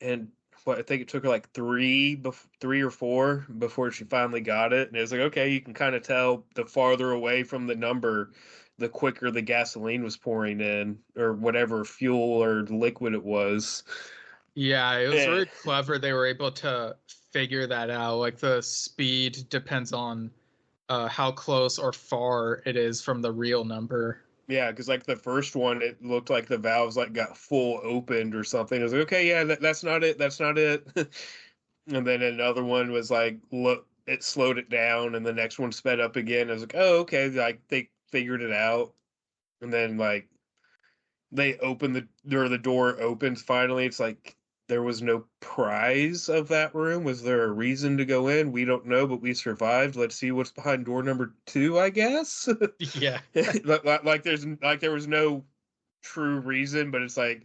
and what I think it took her like three or four before she finally got it, and it was like okay, you can kind of tell the farther away from the number, the quicker the gasoline was pouring in, or whatever fuel or liquid it was. Yeah, it was Eh, very clever. They were able to figure that out. Like the speed depends on how close or far it is from the real number. yeah, because like the first one, it looked like the valves like got full opened or something. It was like okay, yeah, that's not it, that's not it. And then another one was like, look, it slowed it down, and the next one sped up again. I was like, oh, okay, like they figured it out. And then like they open the door opens finally. It's like there was no prize of that room. Was there a reason to go in? We don't know, but we survived. Let's see what's behind door number two, I guess. Yeah. Like there's like there was no true reason, but it's like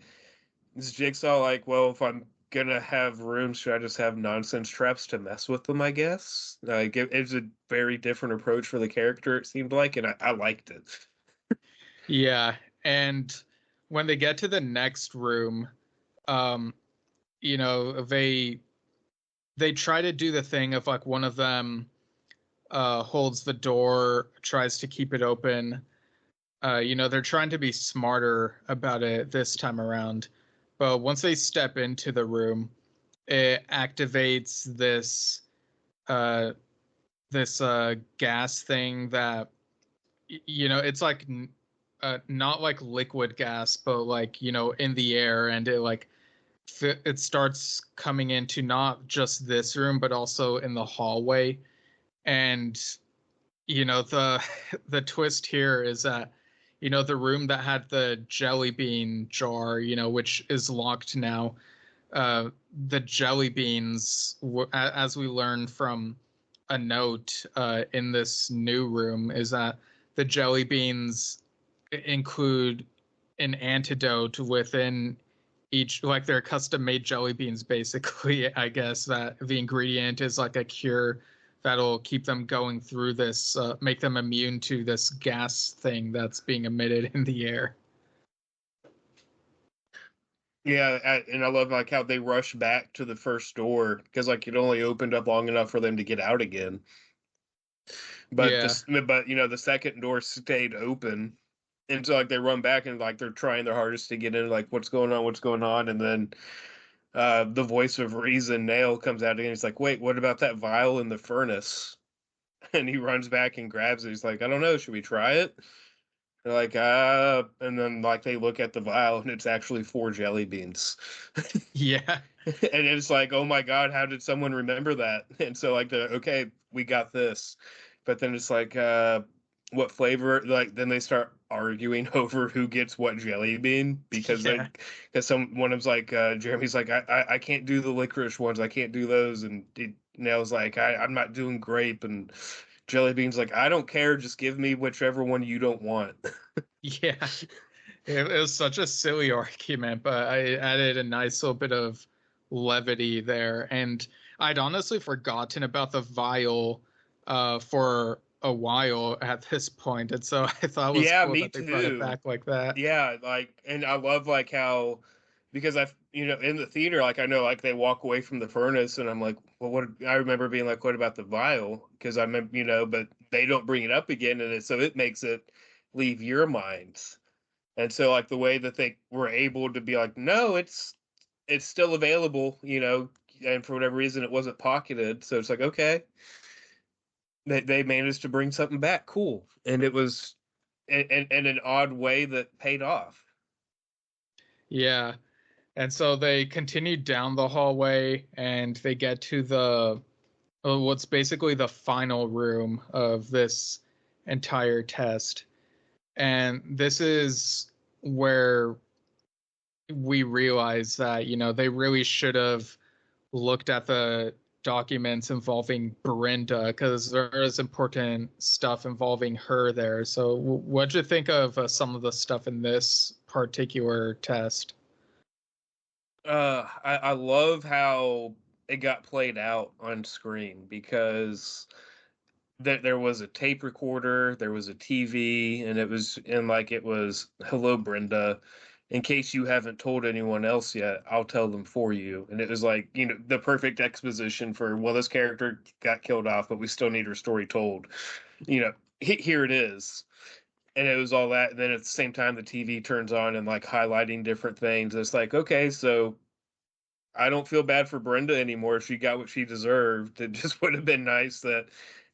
this Jigsaw, like, well, if I'm gonna have rooms, should I just have nonsense traps to mess with them, I guess? Like, it's a very different approach for the character, it seemed like, and I liked it. Yeah. And when they get to the next room, um, they try to do the thing of like one of them holds the door, tries to keep it open. They're trying to be smarter about it this time around. But once they step into the room, it activates uh this gas thing that it's like not like liquid gas, but like in the air, and it like it starts coming into not just this room but also in the hallway. And the the twist here is that the room that had the jelly bean jar, which is locked now, the jelly beans, as we learned from a note in this new room, is that the jelly beans include an antidote within each, like they're custom made jelly beans basically. I guess that the ingredient is like a cure that'll keep them going through this, make them immune to this gas thing that's being emitted in the air. Yeah, and I love like how they rush back to the first door because like it only opened up long enough for them to get out again. But Yeah. this, but the second door stayed open, and so like they run back and like they're trying their hardest to get in, like what's going on, and then the voice of reason, Nail, comes out again. He's like, wait, what about that vial in the furnace? And he runs back and grabs it. He's like, I don't know, should we try it? They're like, and then like they look at the vial and it's actually four jelly beans. Yeah. And it's like, oh my God, how did someone remember that? And so like the okay, we got this. But then it's like, what flavor? Like then they start arguing over who gets what jelly bean because Yeah. one of them's like Jeremy's like I can't do the licorice ones, I can't do those, and Nell's like I'm not doing grape, and jelly beans like I don't care, just give me whichever one you don't want. Yeah. It was such a silly argument, but I added a nice little bit of levity there. And I'd honestly forgotten about the vial for a while at this point. And so I thought it was Yeah, cool me that they brought it too. back like that. Yeah, like, and I love like how because I've in the theater, like I know like they walk away from the furnace, and I'm like, well, what? I remember being like, what about the vial? Because I remember, but they don't bring it up again, and so it makes it leave your minds. And so like the way that they were able to be like, no, it's still available, and for whatever reason it wasn't pocketed, so it's like okay, they managed to bring something back, cool, and it was in an odd way that paid off. Yeah. And so they continued down the hallway and they get to the what's basically the final room of this entire test. And this is where we realize that, they really should have looked at the documents involving Brenda, because there is important stuff involving her there. So, what'd you think of some of the stuff in this particular test? I love how it got played out on screen because there was a tape recorder, there was a TV, and it was hello Brenda. In case you haven't told anyone else yet, I'll tell them for you. And it was like, the perfect exposition for, well, this character got killed off, but we still need her story told. Here it is. And it was all that. And then at the same time, the TV turns on and like highlighting different things. It's like, okay, so I don't feel bad for Brenda anymore. She got what she deserved. It just would have been nice that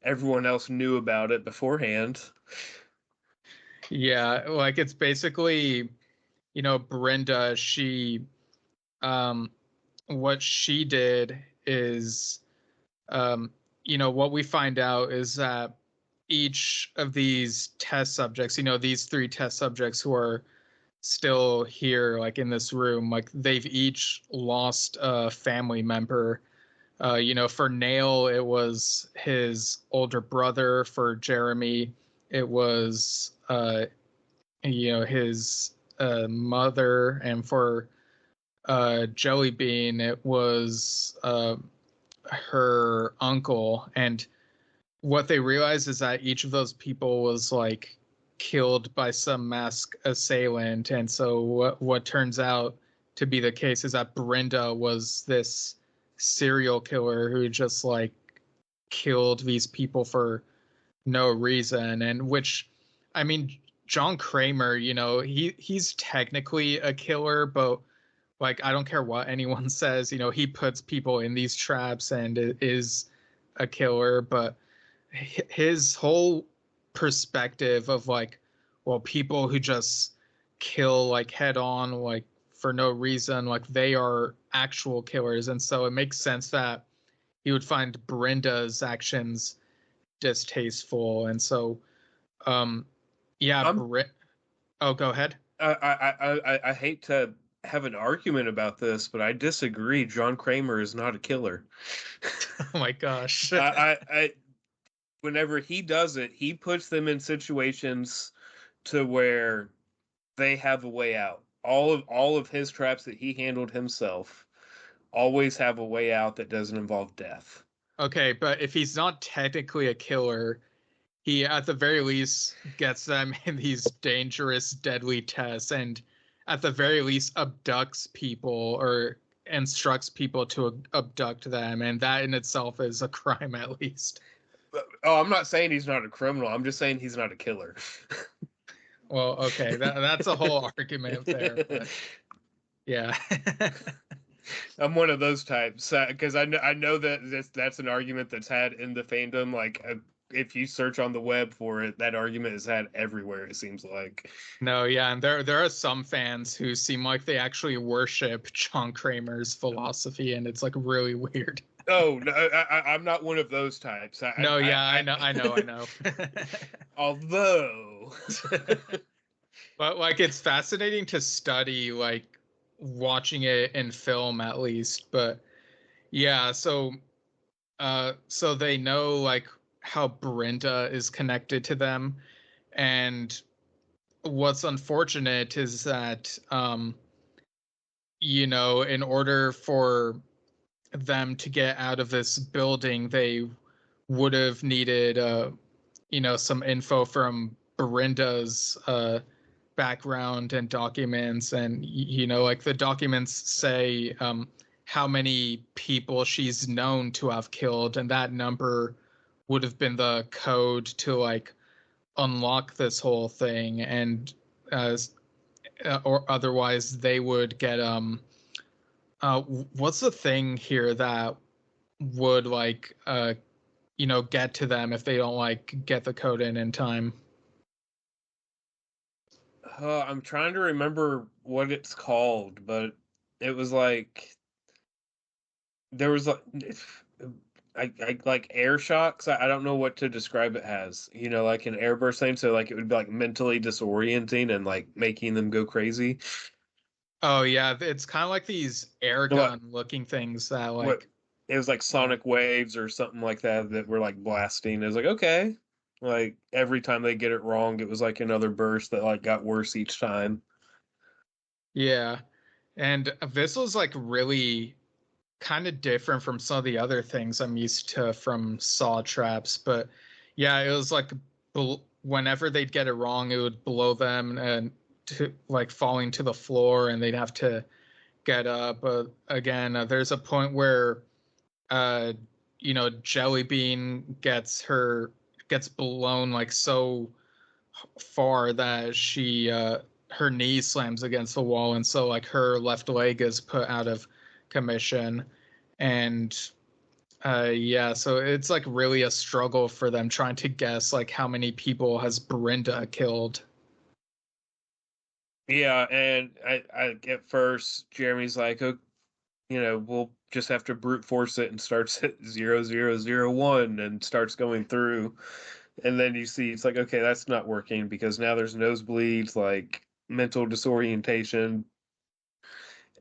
everyone else knew about it beforehand. Yeah, like it's basically, Brenda, um, what she did is, what we find out is that each of these test subjects, these three test subjects who are still here, like in this room, like they've each lost a family member. For Nail, it was his older brother. For Jeremy, it was, his mother. And for Jellybean, it was her uncle. And what they realized is that each of those people was like killed by some masked assailant. And so what turns out to be the case is that Brenda was this serial killer who just like killed these people for no reason. And which, I mean, John Kramer, he's technically a killer, but like I don't care what anyone says, he puts people in these traps and is a killer. But his whole perspective of like, well, people who just kill like head on, like for no reason, like they are actual killers. And so it makes sense that he would find Brenda's actions distasteful. And so, um, yeah, I'm oh, go ahead. I hate to have an argument about this, but I disagree. John Kramer is not a killer. Oh my gosh. I whenever he does it, he puts them in situations to where they have a way out. All of his traps that he handled himself always have a way out that doesn't involve death. Okay, but if he's not technically a killer, he at the very least gets them in these dangerous, deadly tests, and at the very least abducts people or instructs people to abduct them, and that in itself is a crime at least. Oh, I'm not saying he's not a criminal. I'm just saying he's not a killer. Well, okay, that's a whole argument there, but yeah. I'm one of those types because I know that that's an argument that's had in the fandom. Like if you search on the web for it, that argument is had everywhere. It seems like. No, yeah, and there are some fans who seem like they actually worship John Kramer's philosophy, and it's like really weird. Oh no, I'm not one of those types. No, yeah, I know. Although, But like it's fascinating to study, like watching it in film at least. But yeah, so they know like how Brenda is connected to them. And what's unfortunate is that in order for them to get out of this building, they would have needed some info from Brenda's background and documents. And like the documents say how many people she's known to have killed, and that number would have been the code to like unlock this whole thing. And uh, or otherwise they would get what's the thing here that would like get to them if they don't like get the code in time? I'm trying to remember what it's called, but it was like there was like I like air shocks. I don't know what to describe it as. You know, like an airburst thing. So like it would be like mentally disorienting and like making them go crazy. Oh yeah, it's kind of like these air What gun looking things that what like it was like uh, sonic waves or something like that that were like blasting. It was like okay, like every time they get it wrong, it was like another burst that like got worse each time. yeah. And this was like really kind of different from some of the other things I'm used to from saw traps, but yeah, it was like whenever they'd get it wrong, it would blow them and to like falling to the floor, and they'd have to get up. Again, there's a point where uh Jelly Bean gets blown like so far that she her knee slams against the wall, and so like her left leg is put out of commission. And yeah, so it's like really a struggle for them trying to guess like how many people has Brenda killed. Yeah, and I at first Jeremy's like, oh, you know, we'll just have to brute force it and starts at 0001 and starts going through. And then you see it's like, okay, that's not working because now there's nosebleeds, like mental disorientation.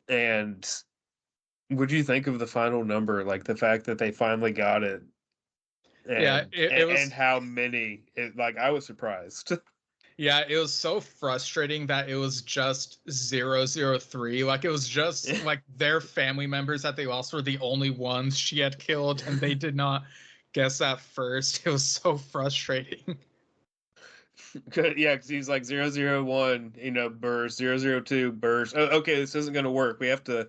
And what do you think of the final number? Like the fact that they finally got it Yeah, it and was how many it like I was surprised. yeah, it was so frustrating that it was just 003. Like it was just like their family members that they lost were the only ones she had killed, and they did not guess that first. It was so frustrating. Yeah, because he's like 001, you know, burst, 002, burst. Oh, okay, this isn't going to work. We have to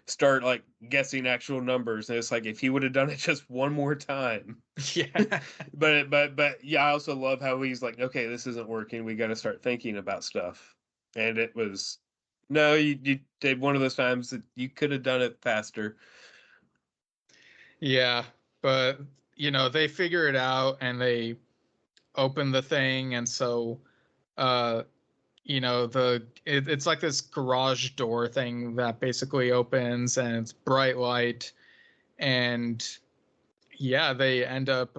start like guessing actual numbers. And it's like if he would have done it just one more time. Yeah. But yeah, I also love how he's like, okay, this isn't working. We got to start thinking about stuff. And it was, no, you did one of those times that you could have done it faster. Yeah, but they figure it out and they open the thing, and so uh it's like this garage door thing that basically opens, and it's bright light, and yeah, they end up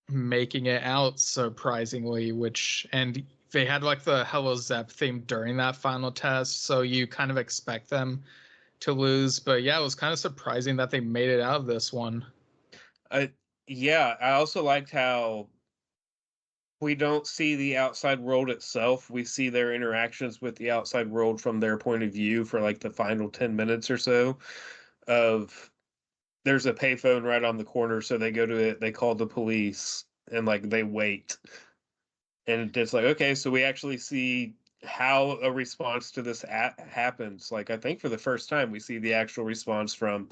making it out surprisingly, which and they had like the Hello Zep theme during that final test, so you kind of expect them to lose, but yeah, it was kind of surprising that they made it out of this one. I, yeah, I also liked how we don't see the outside world itself. We see their interactions with the outside world from their point of view for like the final 10 minutes or so of there's a payphone right on the corner, so they go to it, they call the police and like they wait. And it's like, okay, so we actually see how a response to this happens. Like I think for the first time we see the actual response from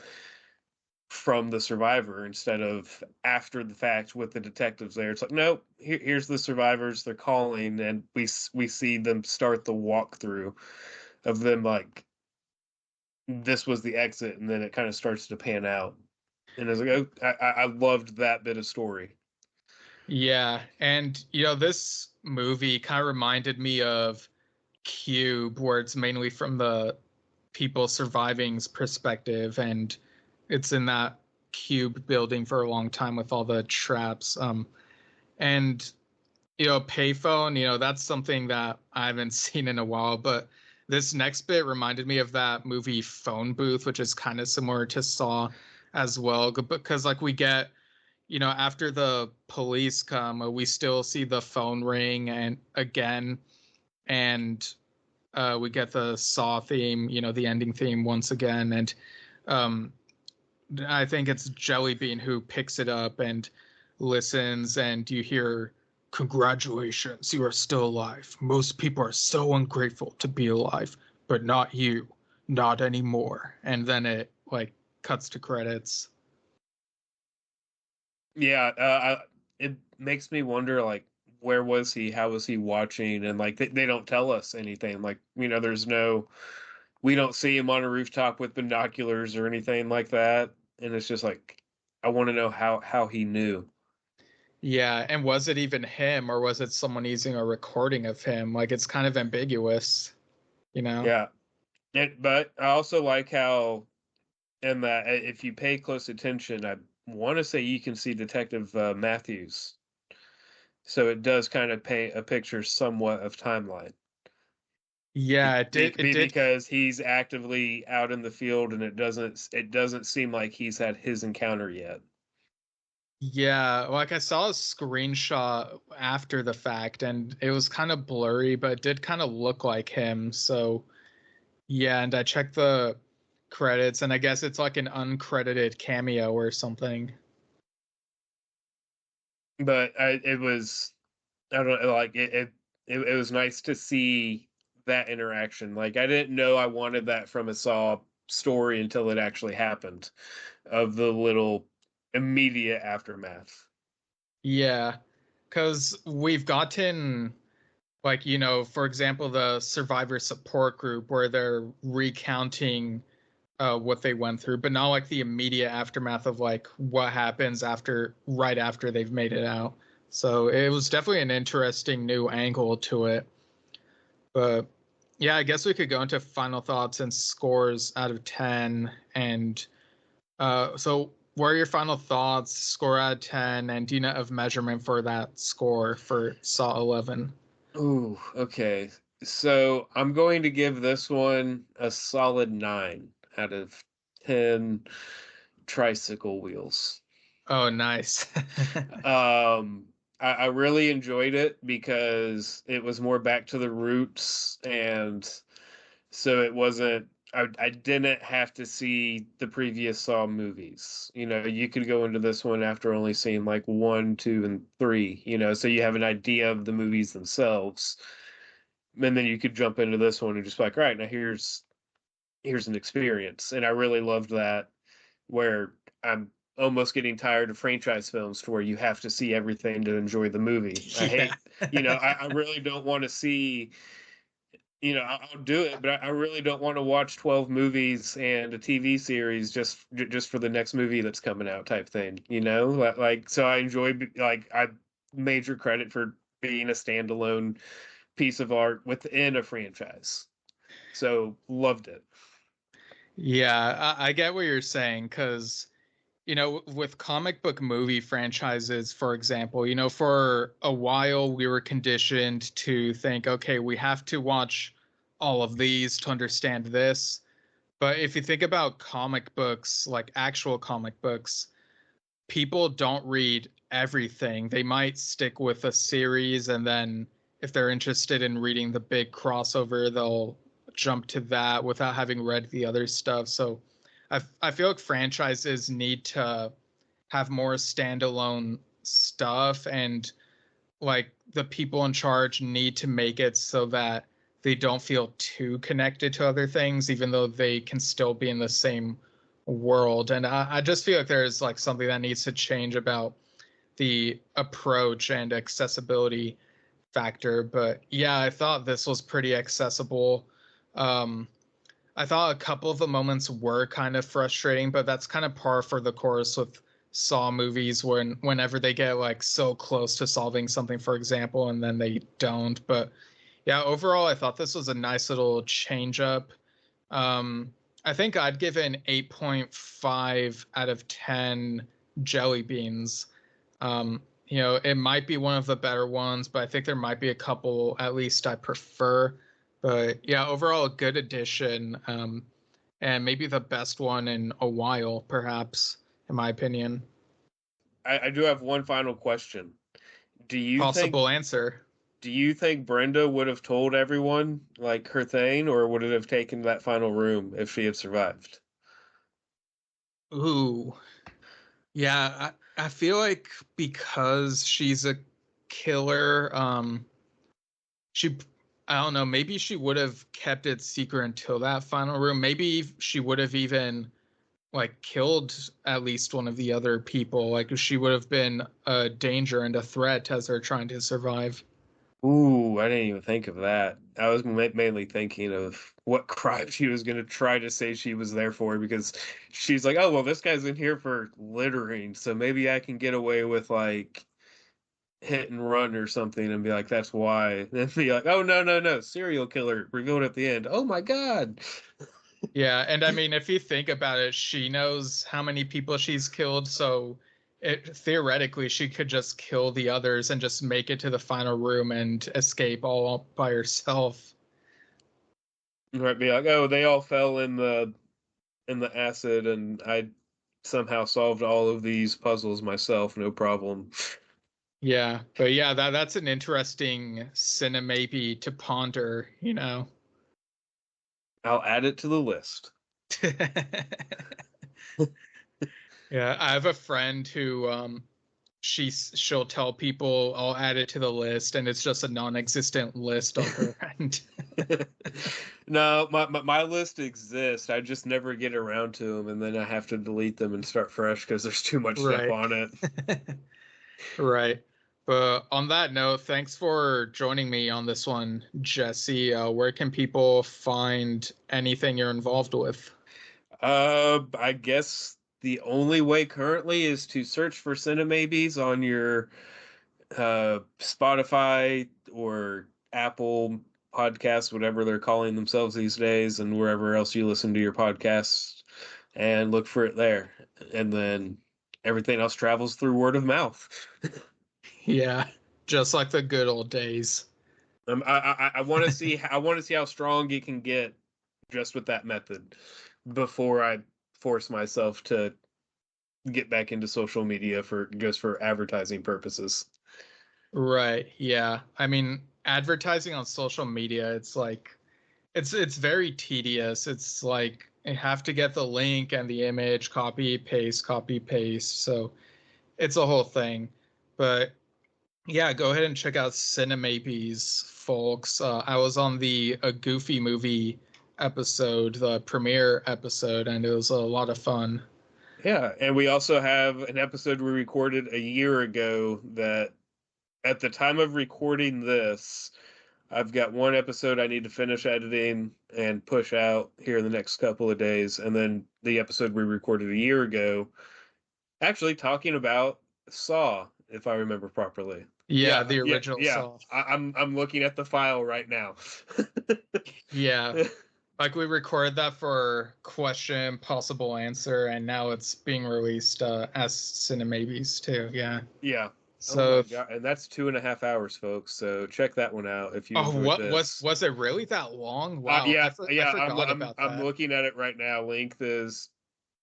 the survivor instead of after the fact with the detectives there. It's like, nope, here's the survivors. They're calling, and we see them start the walkthrough of them like this was the exit, and then it kind of starts to pan out. And it's like, oh, I loved that bit of story. Yeah, and this movie kind of reminded me of Cube, where it's mainly from the people surviving's perspective, and it's in that cube building for a long time with all the traps. And payphone, that's something that I haven't seen in a while, but this next bit reminded me of that movie Phone Booth, which is kind of similar to Saw as well, because like we get after the police come, we still see the phone ring and again, and we get the Saw theme, the ending theme once again, and um, I think it's Jellybean who picks it up and listens, and you hear, "Congratulations, you are still alive. Most people are so ungrateful to be alive, but not you, not anymore." And then it like cuts to credits. Yeah, it makes me wonder like where was he? How was he watching? And like they don't tell us anything. Like you know, there's no we don't see him on a rooftop with binoculars or anything like that. And it's just like I want to know how he knew. Yeah, and was it even him or was it someone using a recording of him? Like it's kind of ambiguous, you know? Yeah. But I also like how in that if you pay close attention, want to say you can see Detective Matthews. So it does kind of paint a picture somewhat of timeline. Yeah, it did. It did. Because he's actively out in the field and it doesn't seem like he's had his encounter yet. Yeah, like I saw a screenshot after the fact, and it was kind of blurry, but it did kind of look like him. So yeah, and I checked the credits, and I guess it's like an uncredited cameo or something. But it was, I don't know, like it was nice to see that interaction. Like I didn't know I wanted that from a Saw story until it actually happened, of the little immediate aftermath. Yeah, because we've gotten like, for example, the survivor support group where they're recounting what they went through, but not like the immediate aftermath of like what happens after, right after they've made it out. So it was definitely an interesting new angle to it. But yeah, I guess we could go into final thoughts and scores out of 10. And so what are your final thoughts, score out of 10, and do you know of measurement for that score for Saw 11? Ooh, okay. So I'm going to give this one a solid 9 out of 10 tricycle wheels. Oh, nice. I really enjoyed it because it was more back to the roots, and so it wasn't. I didn't have to see the previous Saw movies. You could go into this one after only seeing like one, two, and three. So you have an idea of the movies themselves, and then you could jump into this one and just be like, all right, now here's an experience, and I really loved that where I'm almost getting tired of franchise films to where you have to see everything to enjoy the movie. I Yeah. hate, I really don't want to see, I'll do it, but I really don't want to watch 12 movies and a TV series just for the next movie that's coming out type thing, so I enjoy, like, I major credit for being a standalone piece of art within a franchise. So loved it. Yeah, I get what you're saying because, with comic book movie franchises, for example, for a while we were conditioned to think, okay, we have to watch all of these to understand this. But if you think about comic books, like actual comic books, people don't read everything. They might stick with a series, and then if they're interested in reading the big crossover, they'll jump to that without having read the other stuff. So I feel like franchises need to have more standalone stuff, and like the people in charge need to make it so that they don't feel too connected to other things, even though they can still be in the same world. And I just feel like there's like something that needs to change about the approach and accessibility factor. But yeah, I thought this was pretty accessible. Um, I thought a couple of the moments were kind of frustrating, but that's kind of par for the course with Saw movies whenever they get like so close to solving something, for example, and then they don't. But yeah, overall, I thought this was a nice little change up. I think I'd give it an 8.5 out of 10 jelly beans. It might be one of the better ones, but I think there might be a couple at least I prefer. But yeah, overall, a good addition, and maybe the best one in a while, perhaps, in my opinion. I do have one final question. Do you think Possible answer. do you think Brenda would have told everyone like her thing, or would it have taken that final room if she had survived? Ooh, yeah, I feel like because she's a killer, she, I don't know, maybe she would have kept it secret until that final room. Maybe she would have even like killed at least one of the other people. Like she would have been a danger and a threat as they're trying to survive. Ooh, I didn't even think of that. I was mainly thinking of what crime she was going to try to say she was there for, because she's like, oh, well, this guy's in here for littering, so maybe I can get away with like hit and run or something and be like, that's why. Then be like, oh, no, no, no, serial killer revealed at the end. Oh my God. Yeah, and I mean, if you think about it, she knows how many people she's killed, so theoretically she could just kill the others and just make it to the final room and escape all by herself. Might be like, oh, they all fell in the acid, and I somehow solved all of these puzzles myself, no problem. Yeah, but yeah, that's an interesting maybe to ponder. I'll add it to the list. Yeah, I have a friend who she'll tell people I'll add it to the list and it's just a non-existent list on her end. No, my list exists. I just never get around to them, and then I have to delete them and start fresh because there's too much stuff Right. on it. Right. But on that note, thanks for joining me on this one, Jesse. Where can people find anything you're involved with? I guess the only way currently is to search for Cinemaybes on your Spotify or Apple podcasts, whatever they're calling themselves these days, and wherever else you listen to your podcasts, and look for it there. And then everything else travels through word of mouth. Yeah, just like the good old days. I want to see how strong it can get just with that method before I force myself to get back into social media for advertising purposes. Right. Yeah. I mean, advertising on social media, it's like it's very tedious. It's like you have to get the link and the image, copy, paste. So it's a whole thing. But yeah, go ahead and check out Cinemapes, folks. I was on the A Goofy Movie episode, the premiere episode, and it was a lot of fun. Yeah, and we also have an episode we recorded a year ago that at the time of recording this, I've got one episode I need to finish editing and push out here in the next couple of days, and then the episode we recorded a year ago, actually talking about Saw, if I remember properly. Yeah, Yeah, the yeah, original yeah. Saw. I'm looking at the file right now. Yeah, like we recorded that for question, possible answer, and now it's being released as Cinemabies too. Yeah. Yeah. Oh So, my God. And that's 2.5 hours, folks. So check that one out if you oh, enjoyed what was this. was it really that long? Wow, Yeah, I yeah. forgot about I'm that. looking at it right now. Length is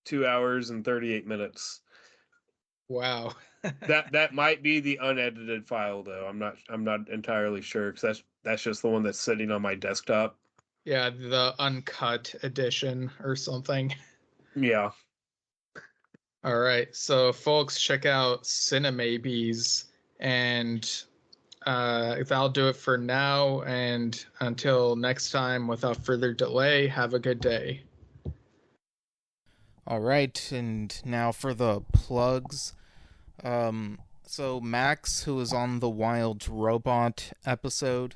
2 hours and 38 minutes. Wow. That might be the unedited file though. I'm not entirely sure because that's just the one that's sitting on my desktop. Yeah, the uncut edition or something. Yeah. All right. So, folks, check out Cinemabies, and that'll do it for now. And until next time, without further delay, have a good day. All right, and now for the plugs. So Max, who was on the Wild Robot episode,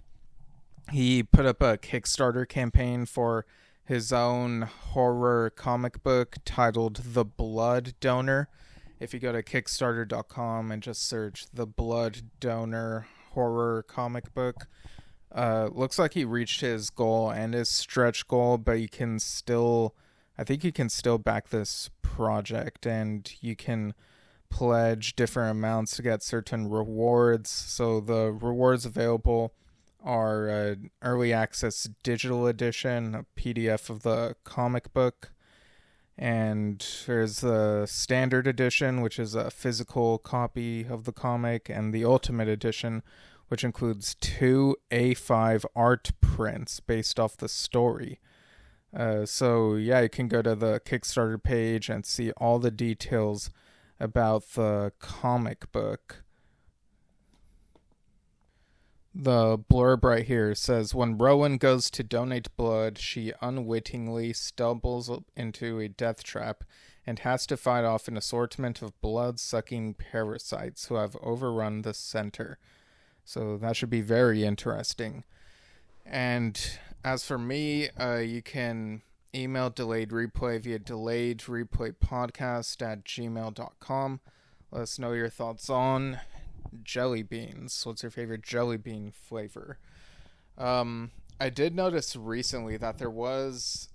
he put up a Kickstarter campaign for his own horror comic book titled The Blood Donor. If you go to Kickstarter.com and just search The Blood Donor horror comic book, looks like he reached his goal and his stretch goal, but I think you can still back this project, and you can pledge different amounts to get certain rewards. So the rewards available are early access digital edition, a PDF of the comic book, and there's the standard edition, which is a physical copy of the comic, and the ultimate edition, which includes 2 A5 art prints based off the story. So yeah, you can go to the Kickstarter page and see all the details about the comic book. The blurb right here says, when Rowan goes to donate blood, she unwittingly stumbles into a death trap and has to fight off an assortment of blood-sucking parasites who have overrun the center. So that should be very interesting. And as for me, you can email Delayed Replay via delayedreplaypodcast@gmail.com. Let us know your thoughts on jelly beans. What's your favorite jelly bean flavor? I did notice recently that there was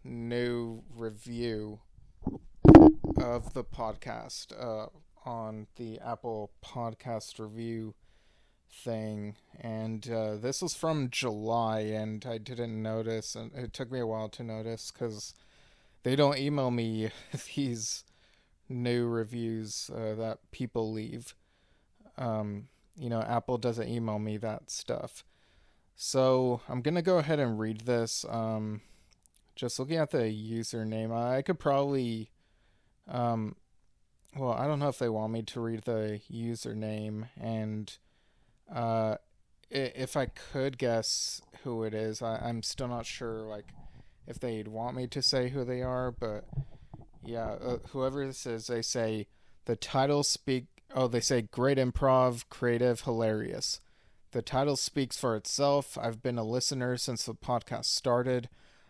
new review of the podcast on the Apple Podcast review thing, and this was from July, and I didn't notice, and it took me a while to notice because they don't email me these new reviews that people leave. Apple doesn't email me that stuff. So I'm gonna go ahead and read this. Just looking at the username, I could probably, well, I don't know if they want me to read the username, and if I could guess who it is, I'm still not sure, like, if they'd want me to say who they are, but yeah, whoever this is, they say the title they say great improv, creative, hilarious. The title speaks for itself. I've been a listener since the podcast started.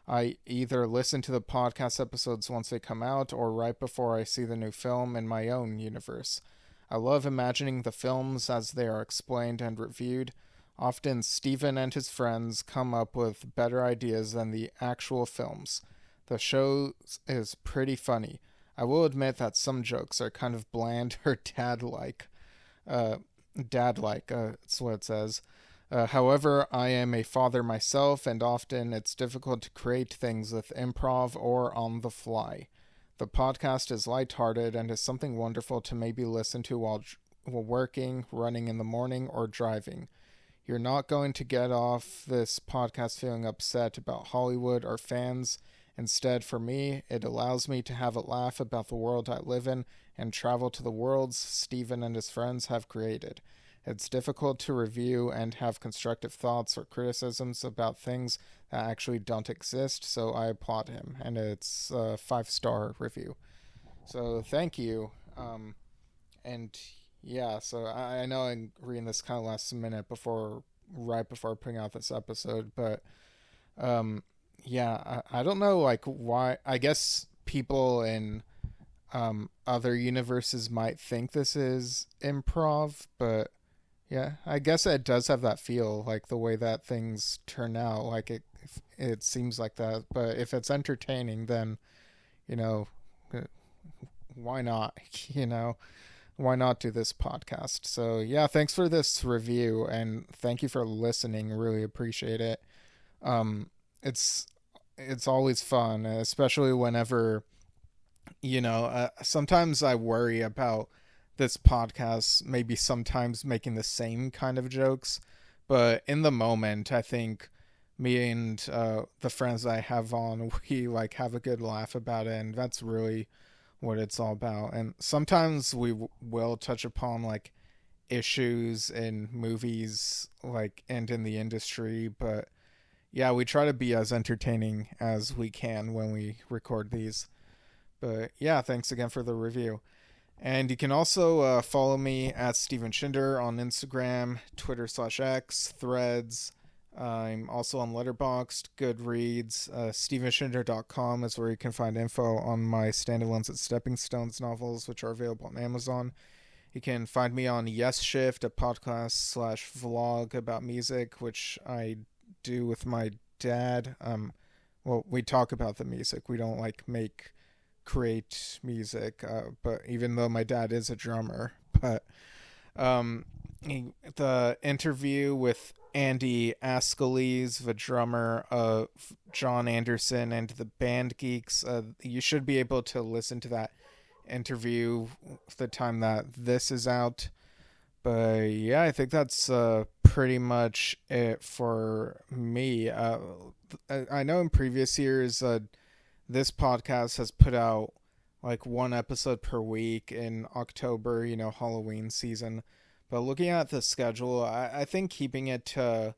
I either listen to the podcast episodes once they come out or right before I see the new film in my own universe. I love imagining the films as they are explained and reviewed. Often Steven and his friends come up with better ideas than the actual films. The show is pretty funny. I will admit that some jokes are kind of bland or dad-like. That's what it says. However, I am a father myself, and often it's difficult to create things with improv or on the fly. The podcast is lighthearted and is something wonderful to maybe listen to while working, running in the morning, or driving. You're not going to get off this podcast feeling upset about Hollywood or fans. Instead, for me, it allows me to have a laugh about the world I live in and travel to the worlds Steven and his friends have created. It's difficult to review and have constructive thoughts or criticisms about things that actually don't exist, so I applaud him, and it's a 5-star review. So thank you. And yeah, so I know I'm reading this kind of last minute right before putting out this episode, but yeah, I don't know, like, why. I guess people in other universes might think this is improv, but yeah, I guess it does have that feel, like the way that things turn out, like it seems like that. But if it's entertaining, then, why not? Why not do this podcast? So yeah, thanks for this review, and thank you for listening. Really appreciate it. It's always fun, especially whenever, sometimes I worry about this podcast maybe sometimes making the same kind of jokes, but in the moment, I think me and the friends I have on, we like have a good laugh about it, and that's really what it's all about. And sometimes we will touch upon like issues in movies, like, and in the industry, but yeah, we try to be as entertaining as we can when we record these. But yeah, thanks again for the review. And you can also follow me at Steven Shinder on Instagram, Twitter/X, Threads. I'm also on Letterboxd, Goodreads. StevenShinder.com is where you can find info on my Standalones at Stepping Stones novels, which are available on Amazon. You can find me on Yesshift, a podcast/vlog about music, which I do with my dad. Well, we talk about the music. We don't create music, but even though my dad is a drummer, but the interview with Andy Ascalese, the drummer of John Anderson and the Band Geeks, you should be able to listen to that interview the time that this is out. But yeah, I think that's pretty much it for me. I know in previous years this podcast has put out like one episode per week in October, Halloween season. But looking at the schedule, I think keeping it to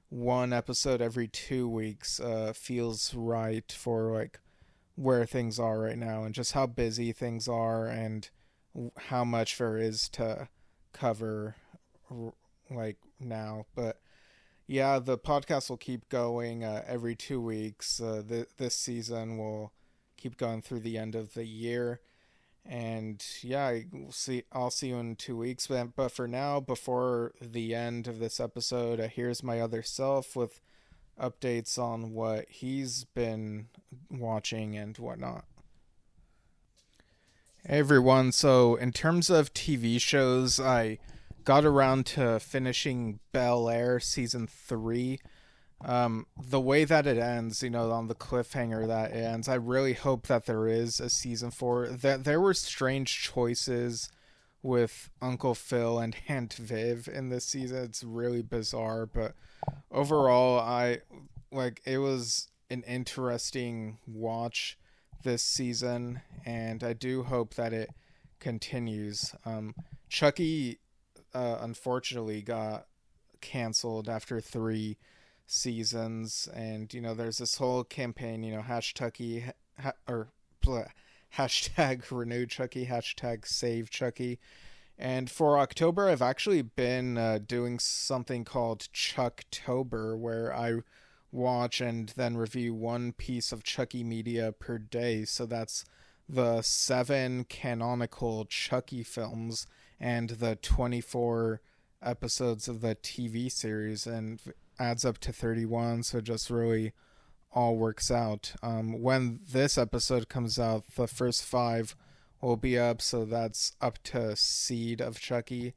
one episode every 2 weeks feels right for like where things are right now and just how busy things are and how much there is to cover like now. But yeah, the podcast will keep going every 2 weeks. This season will keep going through the end of the year. And yeah, I'll see you in 2 weeks. But for now, before the end of this episode, here's my other self with updates on what he's been watching and whatnot. Hey everyone, so in terms of TV shows, I got around to finishing Bel Air season 3. The way that it ends, on the cliffhanger that it ends, I really hope that there is a season 4. That there were strange choices with Uncle Phil and Aunt Viv in this season. It's really bizarre, but overall, it was an interesting watch this season, and I do hope that it continues. Chucky, unfortunately, got canceled after 3 seasons, and there's this whole campaign, hashtag renew Chucky, hashtag save Chucky. And for October, I've actually been doing something called Chucktober, where I watch and then review one piece of Chucky media per day. So that's the 7 canonical Chucky films and the 24 episodes of the TV series, and adds up to 31. So it just really all works out. When this episode comes out, the first 5 will be up, so that's up to Seed of Chucky.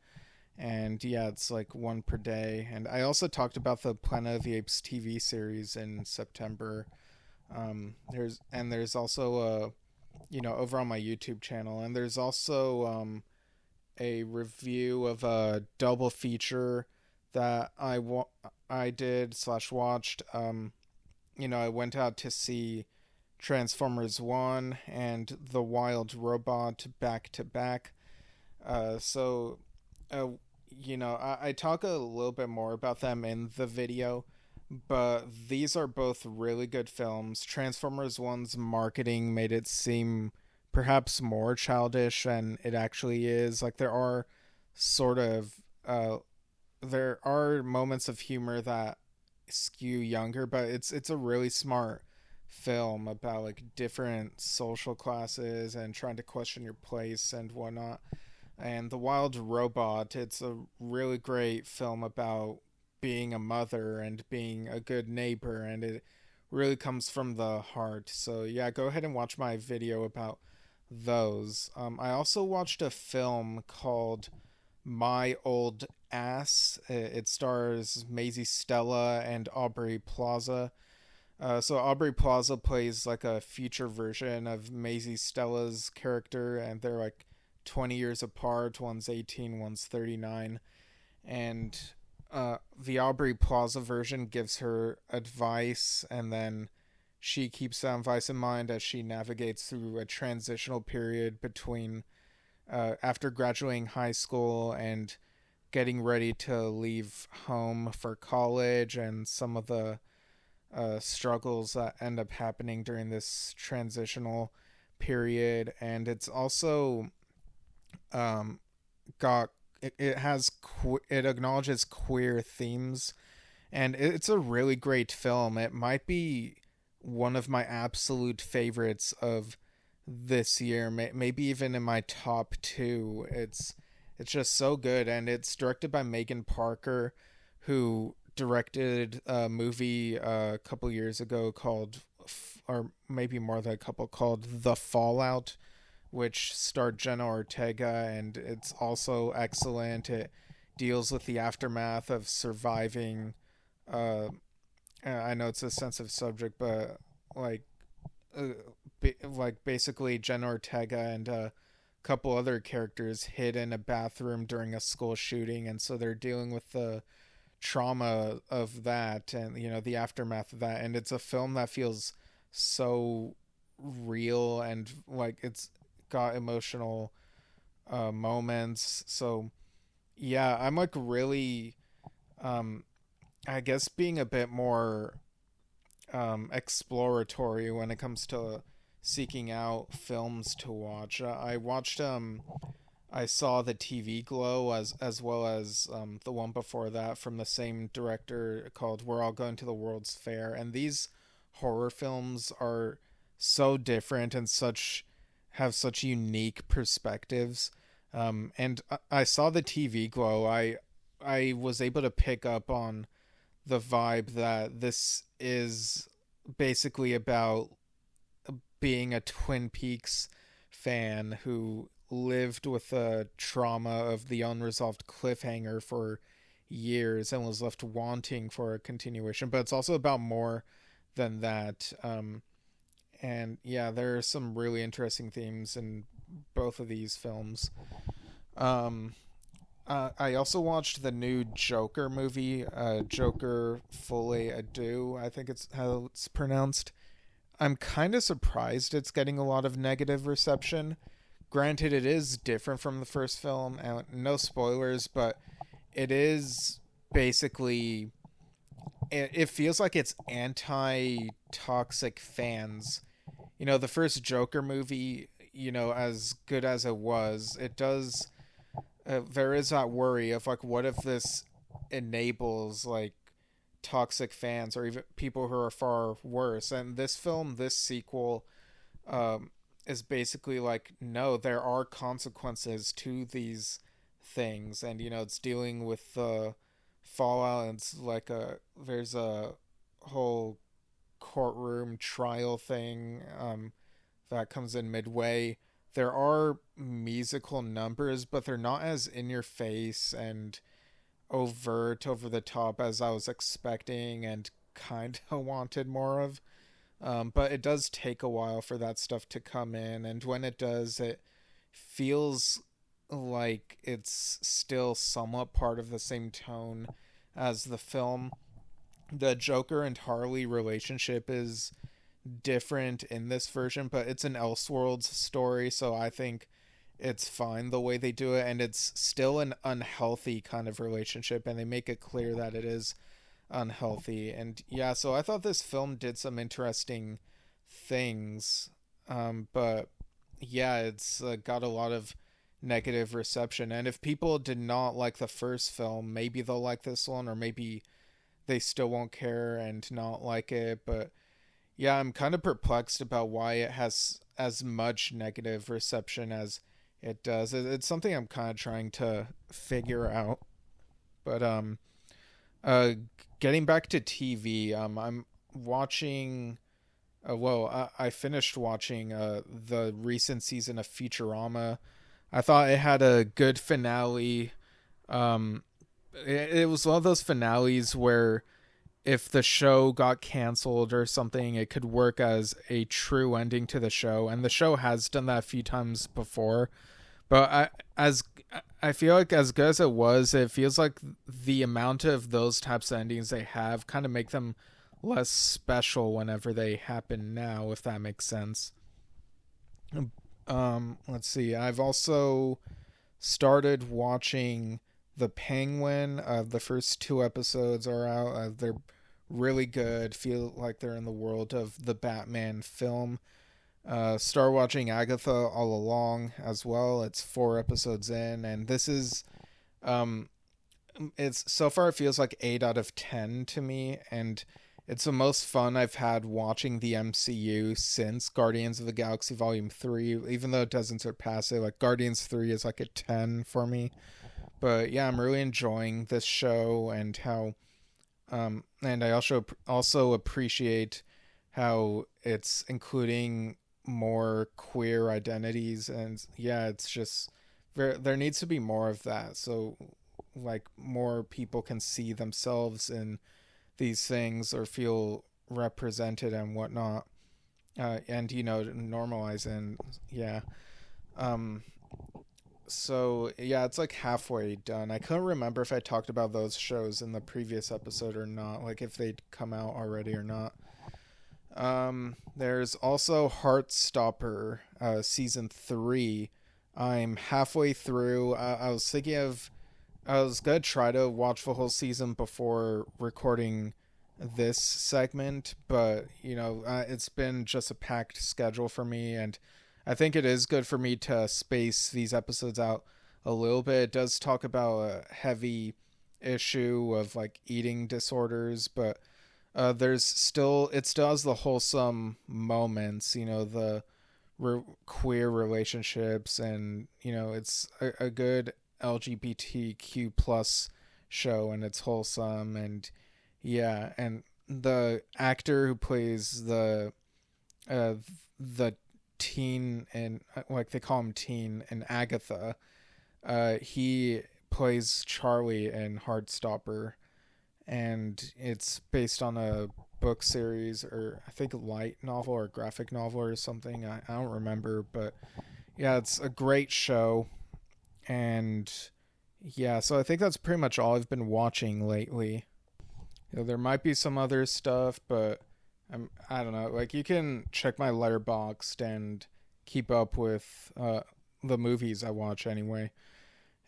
And yeah, it's like 1 per day. And I also talked about the Planet of the Apes TV series in September. There's also over on my YouTube channel, and there's also a review of a double feature that I did / watched. I went out to see Transformers 1 and The Wild Robot back to back. I talk a little bit more about them in the video, but these are both really good films. Transformers 1's marketing made it seem perhaps more childish than it actually is. Like, there are moments of humor that skew younger, but it's a really smart film about like different social classes and trying to question your place and whatnot. And The Wild Robot, it's a really great film about being a mother and being a good neighbor, and it really comes from the heart. So yeah, go ahead and watch my video about those. I also watched a film called My Old Ass. It stars Maisie Stella and Aubrey Plaza. So Aubrey Plaza plays like a future version of Maisie Stella's character, and they're like 20 years apart. One's 18, one's 39. And the Aubrey Plaza version gives her advice, and then she keeps that advice in mind as she navigates through a transitional period between after graduating high school and getting ready to leave home for college, and some of the struggles that end up happening during this transitional period. And it's also it acknowledges queer themes, and it's a really great film. It might be one of my absolute favorites of this year, maybe even in my top 2. It's just so good, and it's directed by Megan Parker, who directed a movie a couple years ago called, or maybe more than a couple, called The Fallout, which starred Jenna Ortega, and it's also excellent. It deals with the aftermath of surviving. I know it's a sensitive subject, but basically Jenna Ortega and a couple other characters hid in a bathroom during a school shooting, and so they're dealing with the trauma of that and the aftermath of that. And it's a film that feels so real, and like it's got emotional moments. So yeah, I'm like really I guess being a bit more exploratory when it comes to seeking out films to watch. I saw The TV Glow as well as the one before that from the same director called We're All Going to the World's Fair, and these horror films are so different and have such unique perspectives. And I saw The TV Glow. I was able to pick up on the vibe that this is basically about being a Twin Peaks fan who lived with the trauma of the unresolved cliffhanger for years and was left wanting for a continuation. But it's also about more than that. And yeah, there are some really interesting themes in both of these films. Um, I also watched the new Joker movie, Joker Folie à Deux, I think it's how it's pronounced. I'm kind of surprised it's getting a lot of negative reception. Granted, it is different from the first film, and no spoilers, but it is basically. It feels like it's anti toxic fans. The first Joker movie, as good as it was, it does. There is that worry of, like, what if this enables, like, toxic fans or even people who are far worse. And this sequel, is basically like, no, there are consequences to these things, and it's dealing with the fallout. And it's like there's a whole courtroom trial thing that comes in midway. There are musical numbers, but they're not as in your face and overt over the top as I was expecting and kind of wanted more of. But it does take a while for that stuff to come in, and when it does, it feels like it's still somewhat part of the same tone as the film. The Joker and Harley relationship is different in this version, but it's an Elseworlds story, so I think it's fine the way they do it, and it's still an unhealthy kind of relationship, and they make it clear that it is unhealthy. And yeah, so I thought this film did some interesting things, but yeah, it's got a lot of negative reception, and if people did not like the first film, maybe they'll like this one, or maybe they still won't care and not like it. But yeah, I'm kind of perplexed about why it has as much negative reception as it does. It's something I'm kind of trying to figure out. But uh, getting back to TV, I'm watching. I finished watching the recent season of Futurama. I thought it had a good finale. It was one of those finales where if the show got canceled or something, it could work as a true ending to the show, and the show has done that a few times before. But I feel like, as good as it was, it feels like the amount of those types of endings they have kind of make them less special whenever they happen now, if that makes sense. Let's see. I've also started watching The Penguin. The first 2 episodes are out. They're really good. Feel like they're in the world of the Batman film. Start watching Agatha All Along as well. It's 4 episodes in, and this is it's so far it feels like 8 out of 10 to me, and it's the most fun I've had watching the MCU since Guardians of the Galaxy Volume 3, even though it doesn't surpass it. Like, Guardians 3 is like a 10 for me. But yeah, I'm really enjoying this show, and how and I also appreciate how it's including more queer identities. And yeah, it's just there needs to be more of that, so like more people can see themselves in these things or feel represented and whatnot, and normalize. And yeah, so yeah, it's like halfway done. I couldn't remember if I talked about those shows in the previous episode or not, like if they'd come out already or not. There's also Heartstopper, season 3. I'm halfway through. I was gonna try to watch the whole season before recording this segment, but it's been just a packed schedule for me, and I think it is good for me to space these episodes out a little bit. It does talk about a heavy issue of like eating disorders, but it still has the wholesome moments, the queer relationships, and it's a good LGBTQ plus show, and it's wholesome. And Yeah, and the actor who plays uh the teen, and like they call him teen, and Agatha, he plays Charlie in Heartstopper, and it's based on a book series, or I think a light novel or graphic novel or something. I don't remember, but yeah, it's a great show. And yeah, so I think that's pretty much all I've been watching lately. There might be some other stuff, but I don't know. Like, you can check my Letterboxd and keep up with the movies I watch anyway.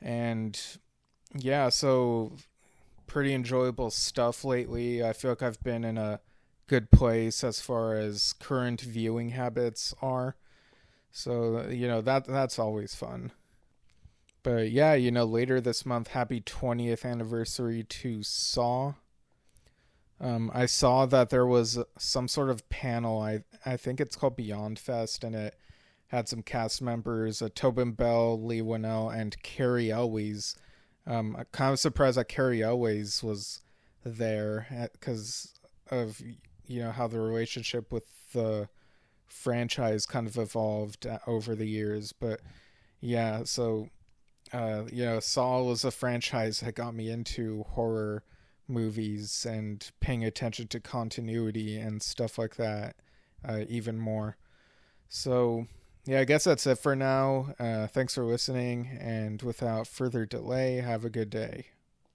And yeah, so pretty enjoyable stuff lately. I feel like I've been in a good place as far as current viewing habits are. So, that's always fun. But yeah, later this month, happy 20th anniversary to Saw. I saw that there was some sort of panel. I think it's called Beyond Fest, and it had some cast members: Tobin Bell, Lee Winnell, and Carrie Elwes. I'm kind of surprised that Carrie Elwes was there because of how the relationship with the franchise kind of evolved over the years. But yeah, so Saw was a franchise that got me into horror movies and paying attention to continuity and stuff like that even more. So, yeah, I guess that's it for now. Thanks for listening, and without further delay, have a good day.